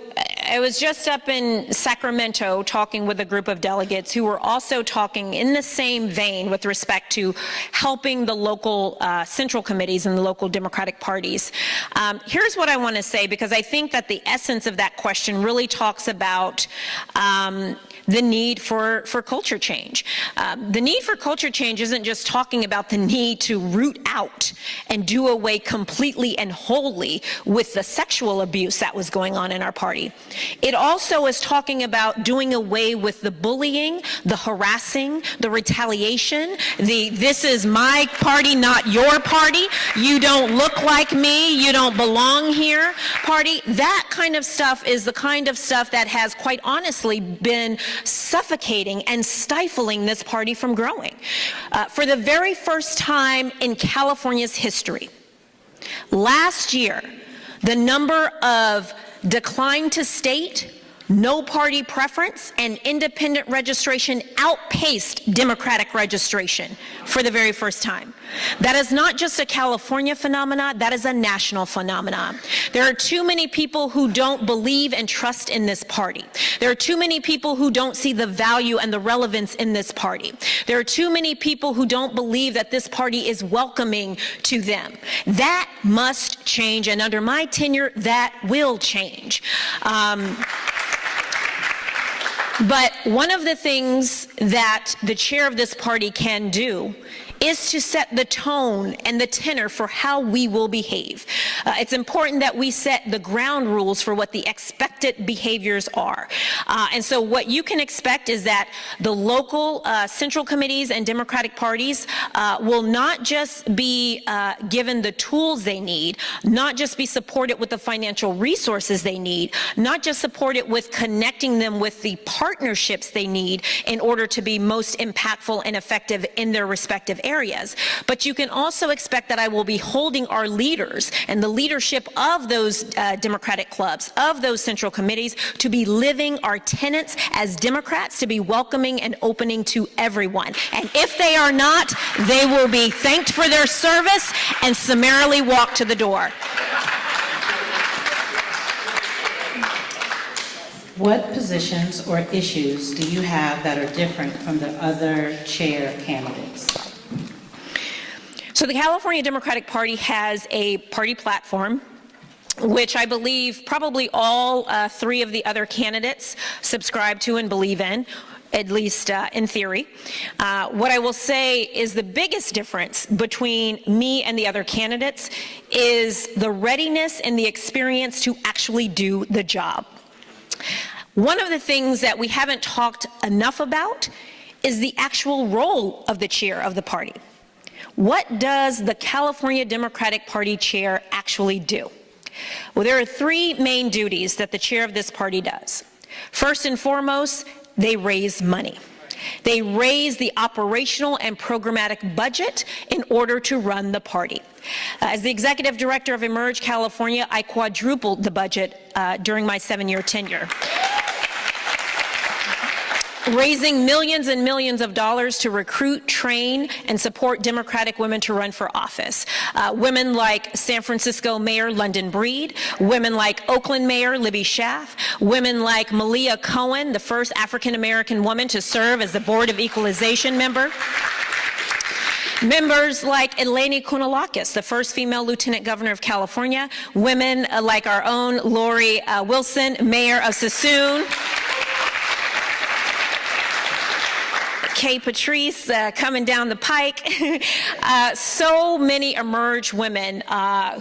I was just up in Sacramento talking with a group of delegates who were also talking in the same vein with respect to helping the local central committees and the local Democratic parties. Here's what I want to say, because I think that the essence of that question really talks about the need for culture change. The need for culture change isn't just talking about the need to root out and do away completely and wholly with the sexual abuse that was going on in our party. It also is talking about doing away with the bullying, the harassing, the retaliation, the "this is my party, not your party, you don't look like me, you don't belong here" party. That kind of stuff is the kind of stuff that has quite honestly been suffocating and stifling this party from growing. For the very first time in California's history, last year, the number of decline to state, no party preference, and independent registration outpaced Democratic registration for the very first time. That is not just a California phenomenon, that is a national phenomenon. There are too many people who don't believe and trust in this party. There are too many people who don't see the value and the relevance in this party. There are too many people who don't believe that this party is welcoming to them. That must change, and under my tenure, that will change. But one of the things that the chair of this party can do is to set the tone and the tenor for how we will behave. It's important that we set the ground rules for what the expected behaviors are. And so what you can expect is that the local central committees and Democratic parties will not just be given the tools they need, not just be supported with the financial resources they need, not just supported with connecting them with the partnerships they need in order to be most impactful and effective in their respective areas. But you can also expect that I will be holding our leaders and the leadership of those Democratic clubs, of those central committees, to be living our tenets as Democrats, to be welcoming and opening to everyone. And if they are not, they will be thanked for their service and summarily walked to the door. What positions or issues do you have that are different from the other chair candidates? So the California Democratic Party has a party platform, which I believe probably all three of the other candidates subscribe to and believe in, at least in theory. What I will say is the biggest difference between me and the other candidates is the readiness and the experience to actually do the job. One of the things that we haven't talked enough about is the actual role of the chair of the party. What does the California Democratic Party chair actually do? Well, there are three main duties that the chair of this party does. First and foremost, they raise money. They raise the operational and programmatic budget in order to run the party. As the executive director of Emerge California, I quadrupled the budget during my 7-year tenure, raising millions and millions of dollars to recruit, train, and support Democratic women to run for office. Women like San Francisco Mayor London Breed, women like Oakland Mayor Libby Schaaf, women like Malia Cohen, the first African-American woman to serve as the Board of Equalization member. Members like Eleni Kounalakis, the first female lieutenant governor of California, women like our own Lori Wilson, mayor of Sassoon, Kay Patrice coming down the pike. So many Emerge women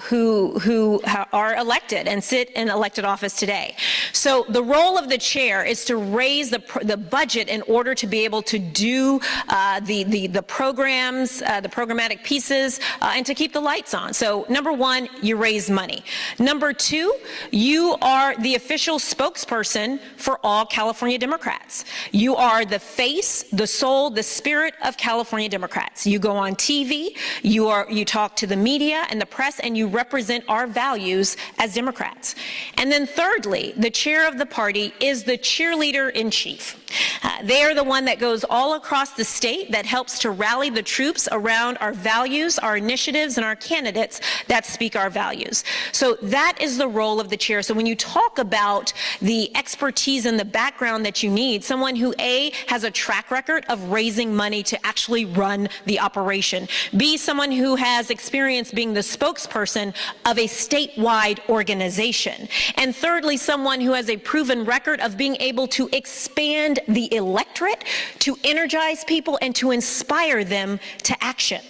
who are elected and sit in elected office today. So the role of the chair is to raise the budget in order to be able to do the programs, the programmatic pieces, and to keep the lights on. So number one, you raise money. Number two, you are the official spokesperson for all California Democrats. You are the face, the soul, the spirit of California Democrats. You go on TV, you talk to the media and the press, and you represent our values as Democrats. And then thirdly, the chair of the party is the cheerleader in chief. They are the one that goes all across the state that helps to rally the troops around our values, our initiatives, and our candidates that speak our values. So that is the role of the chair. So when you talk about the expertise and the background that you need, someone who A, has a track record of raising money to actually run the operation, B, someone who has experience being the spokesperson of a statewide organization, and thirdly, someone who has a proven record of being able to expand the electorate, to energize people, and to inspire them to action.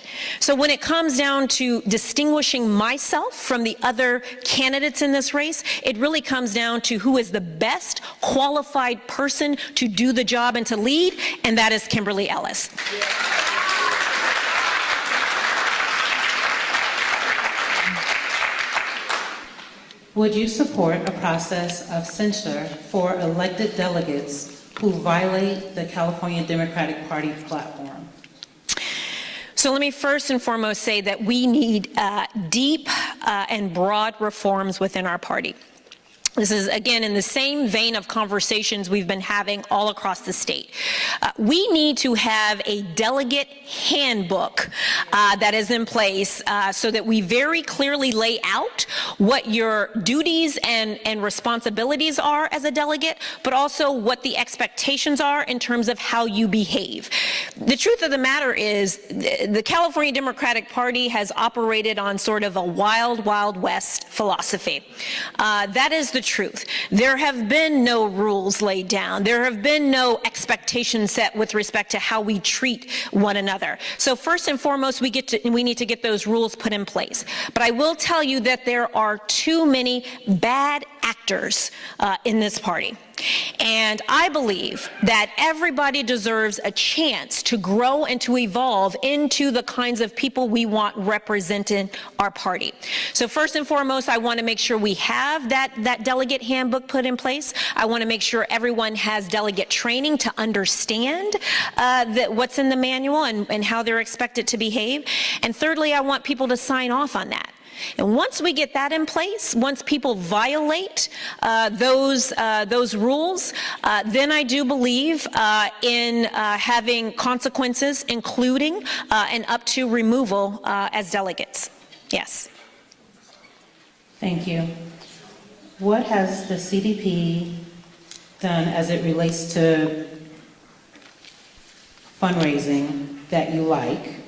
So when it comes down to distinguishing myself from the other candidates in this race, it really comes down to who is the best qualified person to do the job and to lead, and that is Kimberly Ellis. Would you support a process of censure for elected delegates who violate the California Democratic Party platform? So let me first and foremost say that we need deep and broad reforms within our party. This is, again, in the same vein of conversations we've been having all across the state. We need to have a delegate handbook that is in place so that we very clearly lay out what your duties and responsibilities are as a delegate, but also what the expectations are in terms of how you behave. The truth of the matter is the California Democratic Party has operated on sort of a wild, wild west philosophy. That is the truth. There have been no rules laid down. There have been no expectations set with respect to how we treat one another. So first and foremost, we need to get those rules put in place. But I will tell you that there are too many bad actors in this party. And I believe that everybody deserves a chance to grow and to evolve into the kinds of people we want representing our party. So first and foremost, I want to make sure we have that delegate handbook put in place. I want to make sure everyone has delegate training to understand what's in the manual and how they're expected to behave. And thirdly, I want people to sign off on that. And once we get that in place, once people violate those rules, then I do believe in having consequences, including and up to removal as delegates. Yes. Thank you. What has the CDP done as it relates to fundraising that you like?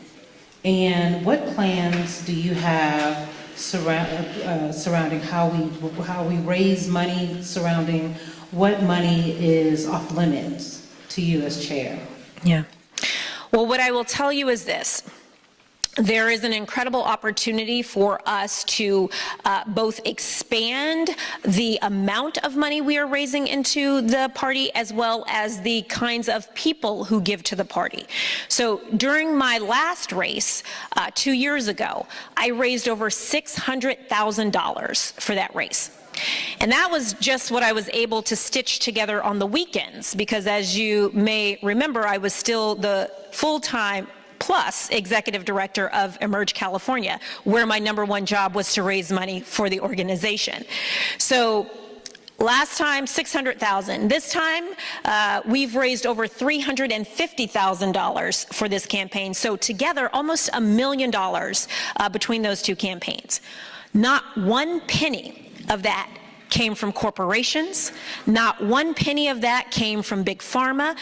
And what plans do you have surrounding how we raise money, surrounding what money is off limits to you as chair? Yeah. Well, what I will tell you is this. There is an incredible opportunity for us to both expand the amount of money we are raising into the party as well as the kinds of people who give to the party. So during my last race 2 years ago, I raised over $600,000 for that race. And that was just what I was able to stitch together on the weekends, because as you may remember, I was still the full-time plus executive director of Emerge California, where my #1 job was to raise money for the organization. So last time, $600,000. This time, we've raised over $350,000 for this campaign. So together, almost $1 million between those two campaigns. Not one penny of that came from corporations. Not one penny of that came from big pharma.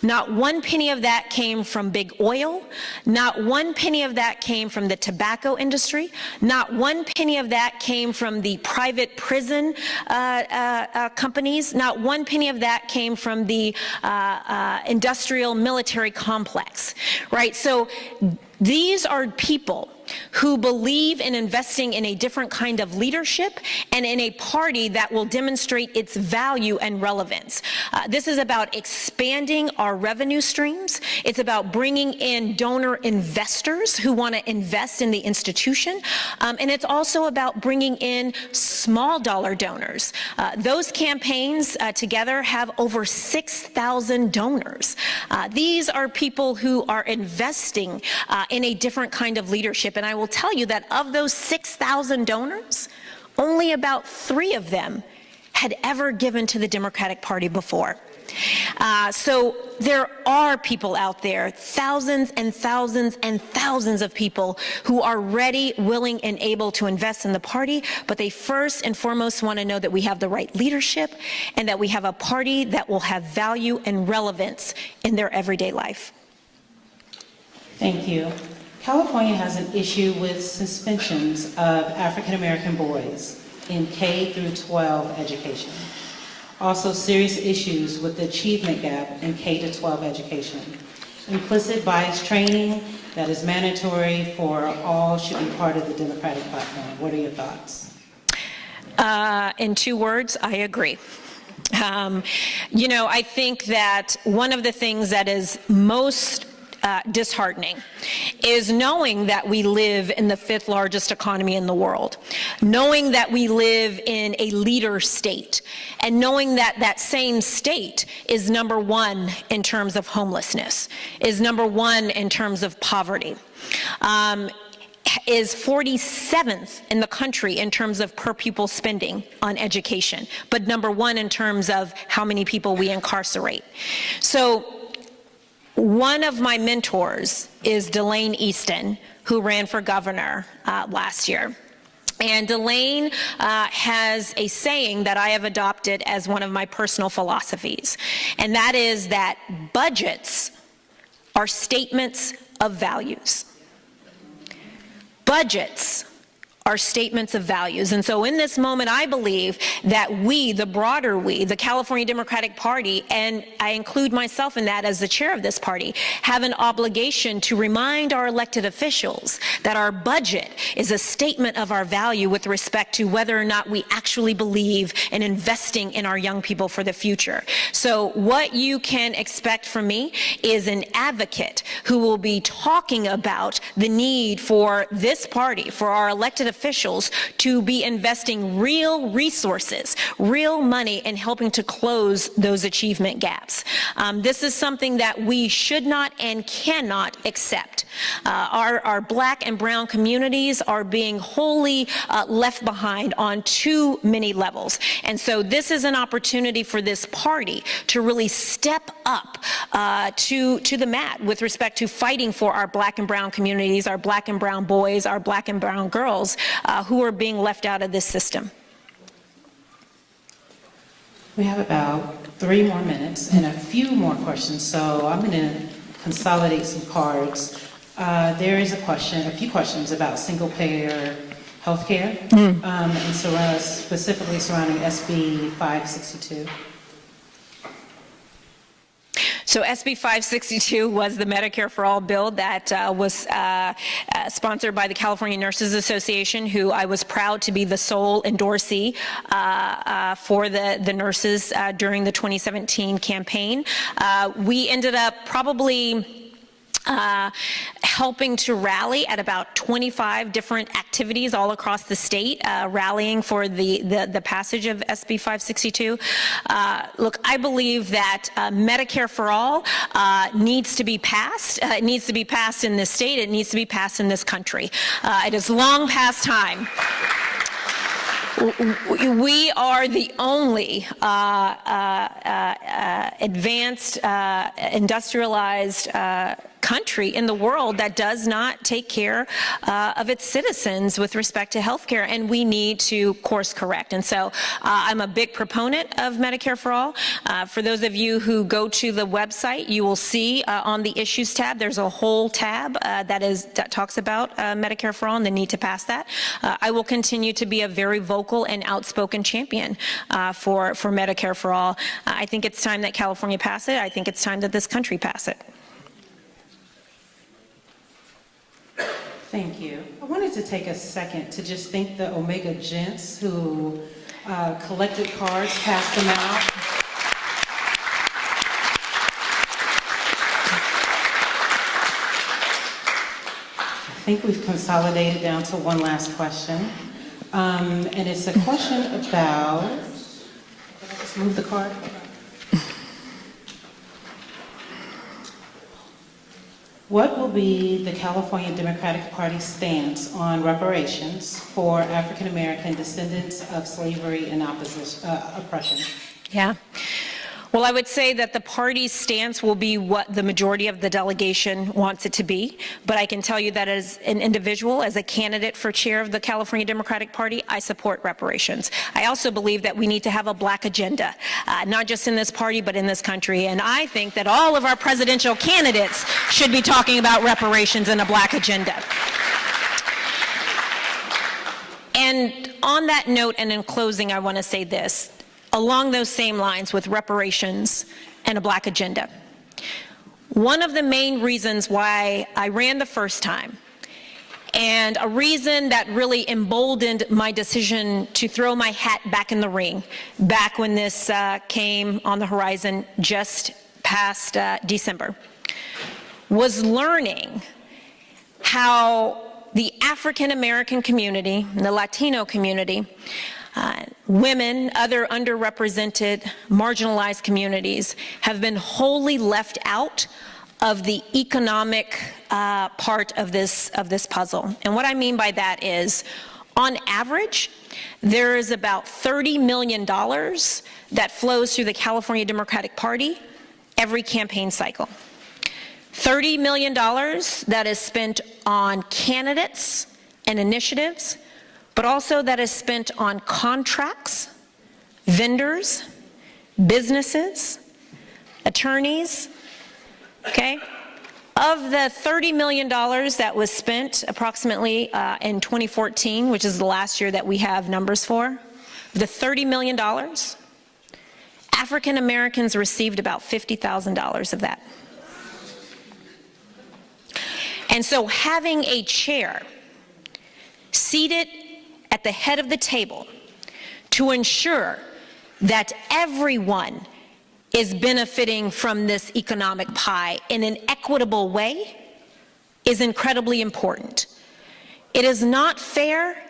Not one penny of that came from big oil. Not one penny of that came from the tobacco industry. Not one penny of that came from the private prison companies. Not one penny of that came from the industrial military complex, right? So these are people who believe in investing in a different kind of leadership and in a party that will demonstrate its value and relevance. This is about expanding our revenue streams. It's about bringing in donor investors who want to invest in the institution. And it's also about bringing in small dollar donors. Those campaigns together have over 6,000 donors. These are people who are investing in a different kind of leadership. And I will tell you that of those 6,000 donors, only about 3 of them had ever given to the Democratic Party before. So there are people out there, thousands and thousands and thousands of people who are ready, willing, and able to invest in the party, but they first and foremost want to know that we have the right leadership and that we have a party that will have value and relevance in their everyday life. Thank you. California has an issue with suspensions of African American boys in K through 12 education. Also serious issues with the achievement gap in K to 12 education. Implicit bias training that is mandatory for all should be part of the Democratic platform. What are your thoughts? In 2 words, I agree. You know, I think that one of the things that is most disheartening is knowing that we live in the 5th largest economy in the world, knowing that we live in a leader state, and knowing that that same state is #1 in terms of homelessness, is #1 in terms of poverty, is 47th in the country in terms of per pupil spending on education, but #1 in terms of how many people we incarcerate. So one of my mentors is Delane Easton, who ran for governor last year. And Delane has a saying that I have adopted as one of my personal philosophies, and that is that budgets are statements of values. Budgets are statements of values. And so in this moment, I believe that we, the broader we, the California Democratic Party, and I include myself in that as the chair of this party, have an obligation to remind our elected officials that our budget is a statement of our value with respect to whether or not we actually believe in investing in our young people for the future. So what you can expect from me is an advocate who will be talking about the need for this party, for our elected officials, to be investing real resources, real money in helping to close those achievement gaps. This is something that we should not and cannot accept. Our black and brown communities are being wholly left behind on too many levels. And so this is an opportunity for this party to really step up to the mat with respect to fighting for our black and brown communities, our black and brown boys, our black and brown girls who are being left out of this system. We have about 3 more minutes and a few more questions, so I'm going to consolidate some cards. There is a few questions about single-payer healthcare, and specifically surrounding SB 562. So SB 562 was the Medicare for All bill that was sponsored by the California Nurses Association, who I was proud to be the sole endorsee for the nurses during the 2017 campaign. We ended up probably helping to rally at about 25 different activities all across the state, rallying for the passage of SB 562. Look, I believe that Medicare for All needs to be passed. It needs to be passed in this state. It needs to be passed in this country. It is long past time. We are the only advanced, industrialized country in the world that does not take care of its citizens with respect to health care, and we need to course correct. And so I'm a big proponent of Medicare for All. For those of you who go to the website, you will see on the Issues tab, there's a whole tab that talks about Medicare for All and the need to pass that. I will continue to be a very vocal and outspoken champion for Medicare for All. I think it's time that California pass it. I think it's time that this country pass it. Thank you. I wanted to take a second to just thank the Omega Gents who collected cards, passed them out. I think we've consolidated down to one last question. And it's a question about, did I just move the card? What will be the California Democratic Party stance on reparations for African American descendants of slavery and oppression? Yeah. Well, I would say that the party's stance will be what the majority of the delegation wants it to be, but I can tell you that as an individual, as a candidate for chair of the California Democratic Party, I support reparations. I also believe that we need to have a black agenda, not just in this party, but in this country, and I think that all of our presidential candidates should be talking about reparations and a black agenda. And on that note, and in closing, I want to say this. Along those same lines with reparations and a black agenda. One of the main reasons why I ran the first time, and a reason that really emboldened my decision to throw my hat back in the ring, back when this came on the horizon just past December, was learning how the African American community, the Latino community, women, other underrepresented, marginalized communities have been wholly left out of the economic part of this puzzle. And what I mean by that is, on average, there is about $30 million that flows through the California Democratic Party every campaign cycle. $30 million that is spent on candidates and initiatives, but also that is spent on contracts, vendors, businesses, attorneys, okay? Of the $30 million that was spent approximately in 2014, which is the last year that we have numbers for, the $30 million, African Americans received about $50,000 of that. And so having a chair seated at the head of the table to ensure that everyone is benefiting from this economic pie in an equitable way is incredibly important. It is not fair,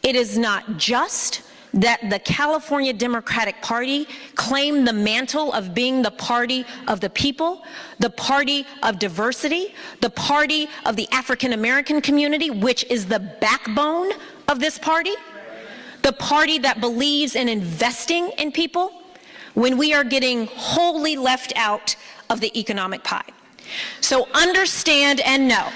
it is not just that the California Democratic Party claim the mantle of being the party of the people, the party of diversity, the party of the African American community, which is the backbone of this party, the party that believes in investing in people, when we are getting wholly left out of the economic pie. So understand and know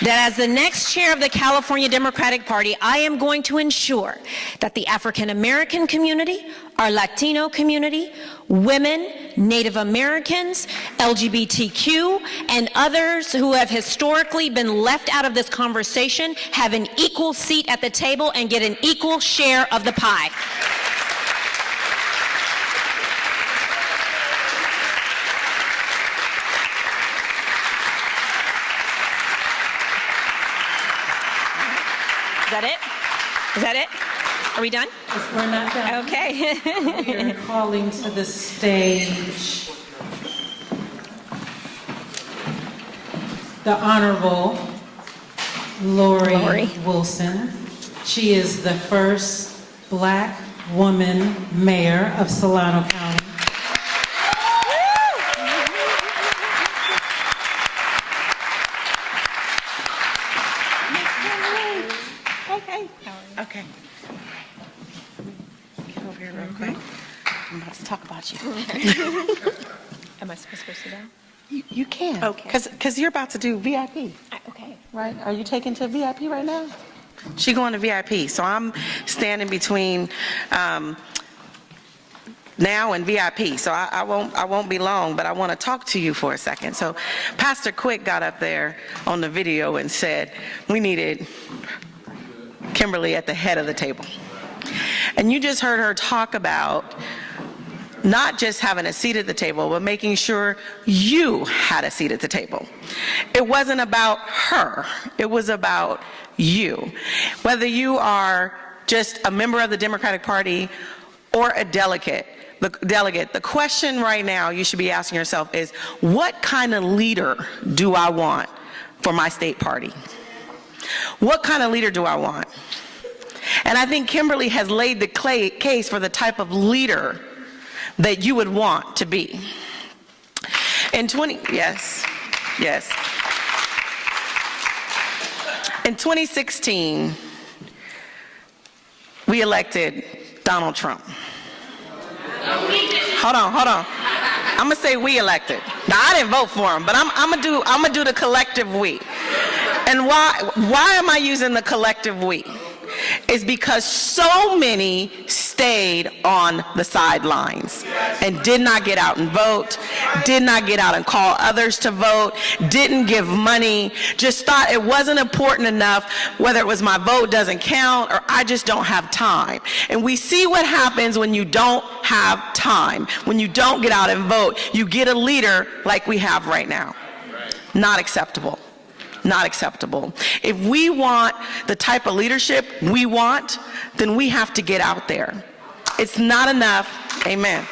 that as the next chair of the California Democratic Party, I am going to ensure that the African American community, our Latino community, women, Native Americans, LGBTQ, and others who have historically been left out of this conversation have an equal seat at the table and get an equal share of the pie. Is that it? Is that it? Are we done? We're not done. Okay. We're calling to the stage the Honorable Lori Wilson. She is the first Black woman mayor of Solano County. Okay. Get over here real quick. I'm about to talk about you. Am I supposed to sit down? You can. Okay. Because you're about to do VIP, Okay. right? Are you taking to VIP right now? She going to VIP. So I'm standing between now and VIP. So I won't be long, but I want to talk to you for a second. So Pastor Quick got up there on the video and said we needed Kimberly at the head of the table. And you just heard her talk about not just having a seat at the table, but making sure you had a seat at the table. It wasn't about her, it was about you. Whether you are just a member of the Democratic Party or a delegate, the question right now you should be asking yourself is, what kind of leader do I want for my state party? What kind of leader do I want? And I think Kimberly has laid the case for the type of leader that you would want to be. In 2016, we elected Donald Trump. Hold on. I'm gonna say we elected. Now I didn't vote for him, but I'm gonna do the collective we. And why am I using the collective we? It's because so many stayed on the sidelines and did not get out and vote, did not get out and call others to vote, didn't give money, just thought it wasn't important enough, whether it was my vote doesn't count or I just don't have time. And we see what happens when you don't have time, when you don't get out and vote. You get a leader like we have right now. Not acceptable. Not acceptable. If we want the type of leadership we want, then we have to get out there. It's not enough, amen.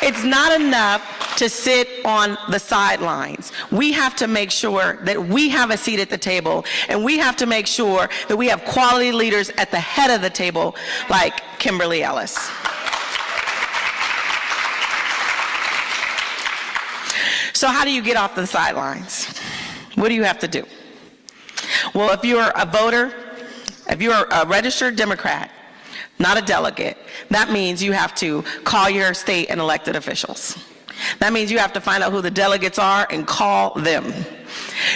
It's not enough to sit on the sidelines. We have to make sure that we have a seat at the table, and we have to make sure that we have quality leaders at the head of the table like Kimberly Ellis. So how do you get off the sidelines? What do you have to do? Well, if you're a voter, if you're a registered Democrat, not a delegate, that means you have to call your state and elected officials. That means you have to find out who the delegates are and call them.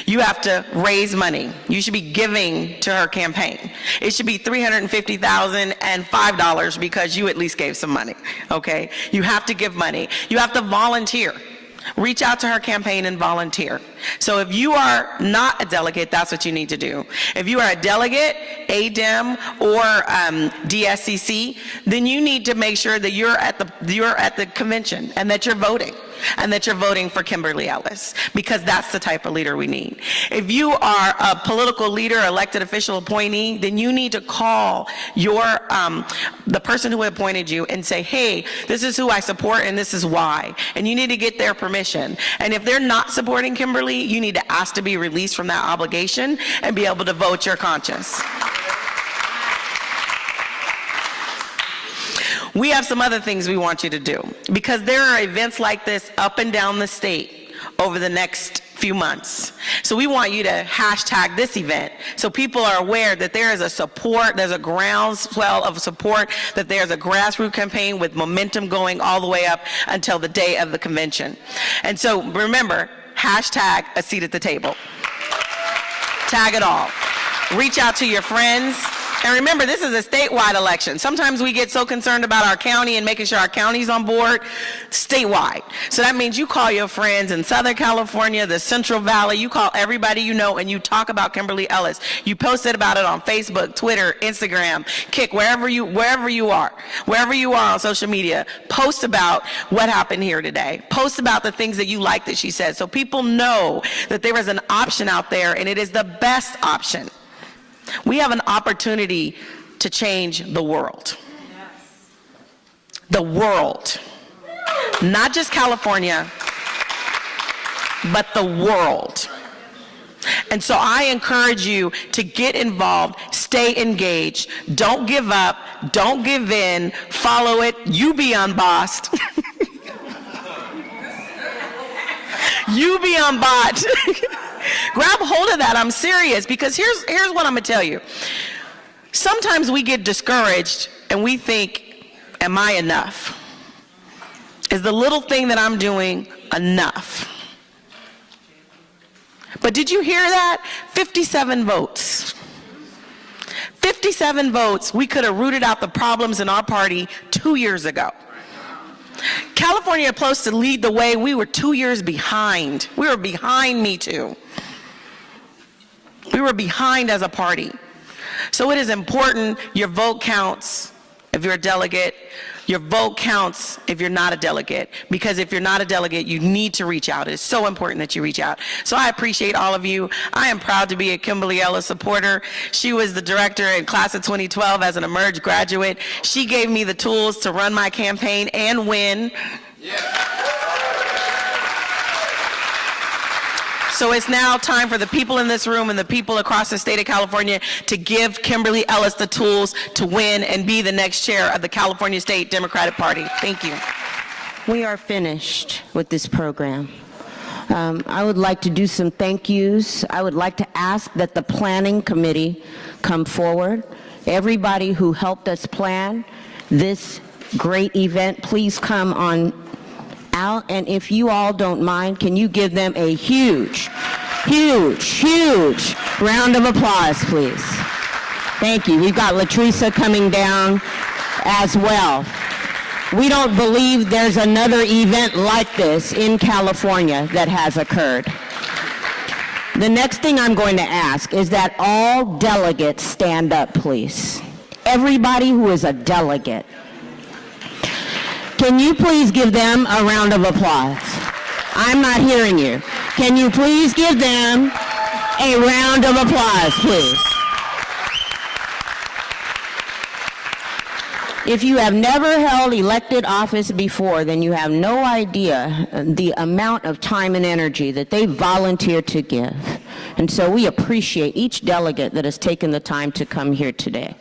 You have to raise money. You should be giving to her campaign. It should be $350,000 and $5 because you at least gave some money, okay? You have to give money. You have to volunteer. Reach out to her campaign and volunteer. So if you are not a delegate, that's what you need to do. If you are a delegate, ADEM or DSCC, then you need to make sure that you're at the convention and that you're voting. And that you're voting for Kimberly Ellis, because that's the type of leader we need. If you are a political leader, elected official appointee, then you need to call your the person who appointed you and say, hey, this is who I support and this is why. And you need to get their permission. And if they're not supporting Kimberly, you need to ask to be released from that obligation and be able to vote your conscience. We have some other things we want you to do, because there are events like this up and down the state over the next few months. So we want you to hashtag this event so people are aware that there is a support, there's a groundswell of support, that there's a grassroots campaign with momentum going all the way up until the day of the convention. And so remember, hashtag a seat at the table. Tag it all. Reach out to your friends. And remember, this is a statewide election. Sometimes we get so concerned about our county and making sure our county's on board statewide. So that means you call your friends in Southern California, the Central Valley, you call everybody you know, and you talk about Kimberly Ellis. You posted about it on Facebook, Twitter, Instagram, Kick, wherever you are on social media. Post about what happened here today. Post about the things that you like that she said, so people know that there is an option out there, and it is the best option. We have an opportunity to change the world. The world. Not just California, but the world. And so I encourage you to get involved, stay engaged, don't give up, don't give in, follow it, you be unbossed. You be unbought. Grab hold of that, I'm serious, because here's what I'm gonna tell you. Sometimes we get discouraged and we think, am I enough? Is the little thing that I'm doing enough? But did you hear that? 57 votes. 57 votes, we could have rooted out the problems in our party 2 years ago. California was supposed to lead the way. We were 2 years behind. We were behind Me Too. We were behind as a party. So it is important your vote counts if you're a delegate. Your vote counts if you're not a delegate, because if you're not a delegate, you need to reach out. It's so important that you reach out. So I appreciate all of you. I am proud to be a Kimberly Ellis supporter. She was the director in class of 2012 as an Emerge graduate. She gave me the tools to run my campaign and win. So it's now time for the people in this room and the people across the state of California to give Kimberly Ellis the tools to win and be the next chair of the California State Democratic Party. Thank you. We are finished with this program. I would like to do some thank yous. I would like to ask that the planning committee come forward. Everybody who helped us plan this great event, please come on out. And if you all don't mind, can you give them a huge, huge, huge round of applause, please? Thank you. We've got Latricia coming down as well. We don't believe there's another event like this in California that has occurred. The next thing I'm going to ask is that all delegates stand up, please. Everybody who is a delegate. Can you please give them a round of applause? I'm not hearing you. Can you please give them a round of applause, please? If you have never held elected office before, then you have no idea the amount of time and energy that they volunteer to give. And so we appreciate each delegate that has taken the time to come here today.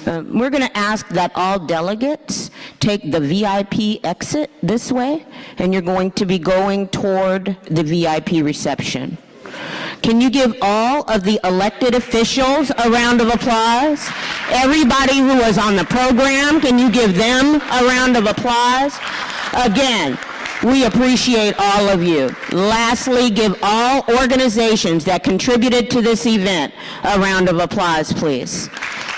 We're going to ask that all delegates take the VIP exit this way, and you're going to be going toward the VIP reception. Can you give all of the elected officials a round of applause? Everybody who was on the program, can you give them a round of applause? Again, we appreciate all of you. Lastly, give all organizations that contributed to this event a round of applause, please.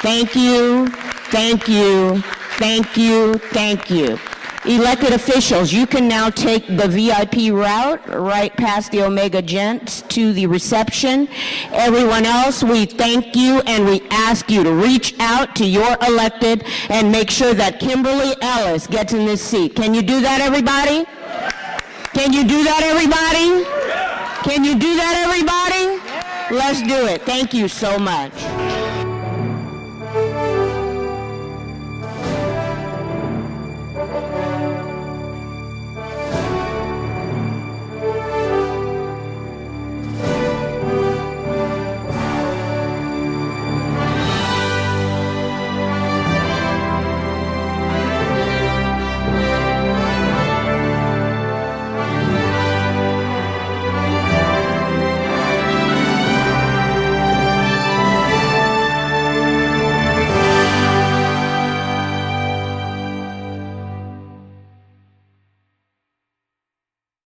Thank you, thank you, thank you, thank you. Elected officials, you can now take the VIP route right past the Omega Gents to the reception. Everyone else, we thank you and we ask you to reach out to your elected and make sure that Kimberly Ellis gets in this seat. Can you do that, everybody? Can you do that, everybody? Can you do that, everybody? Let's do it. Thank you so much.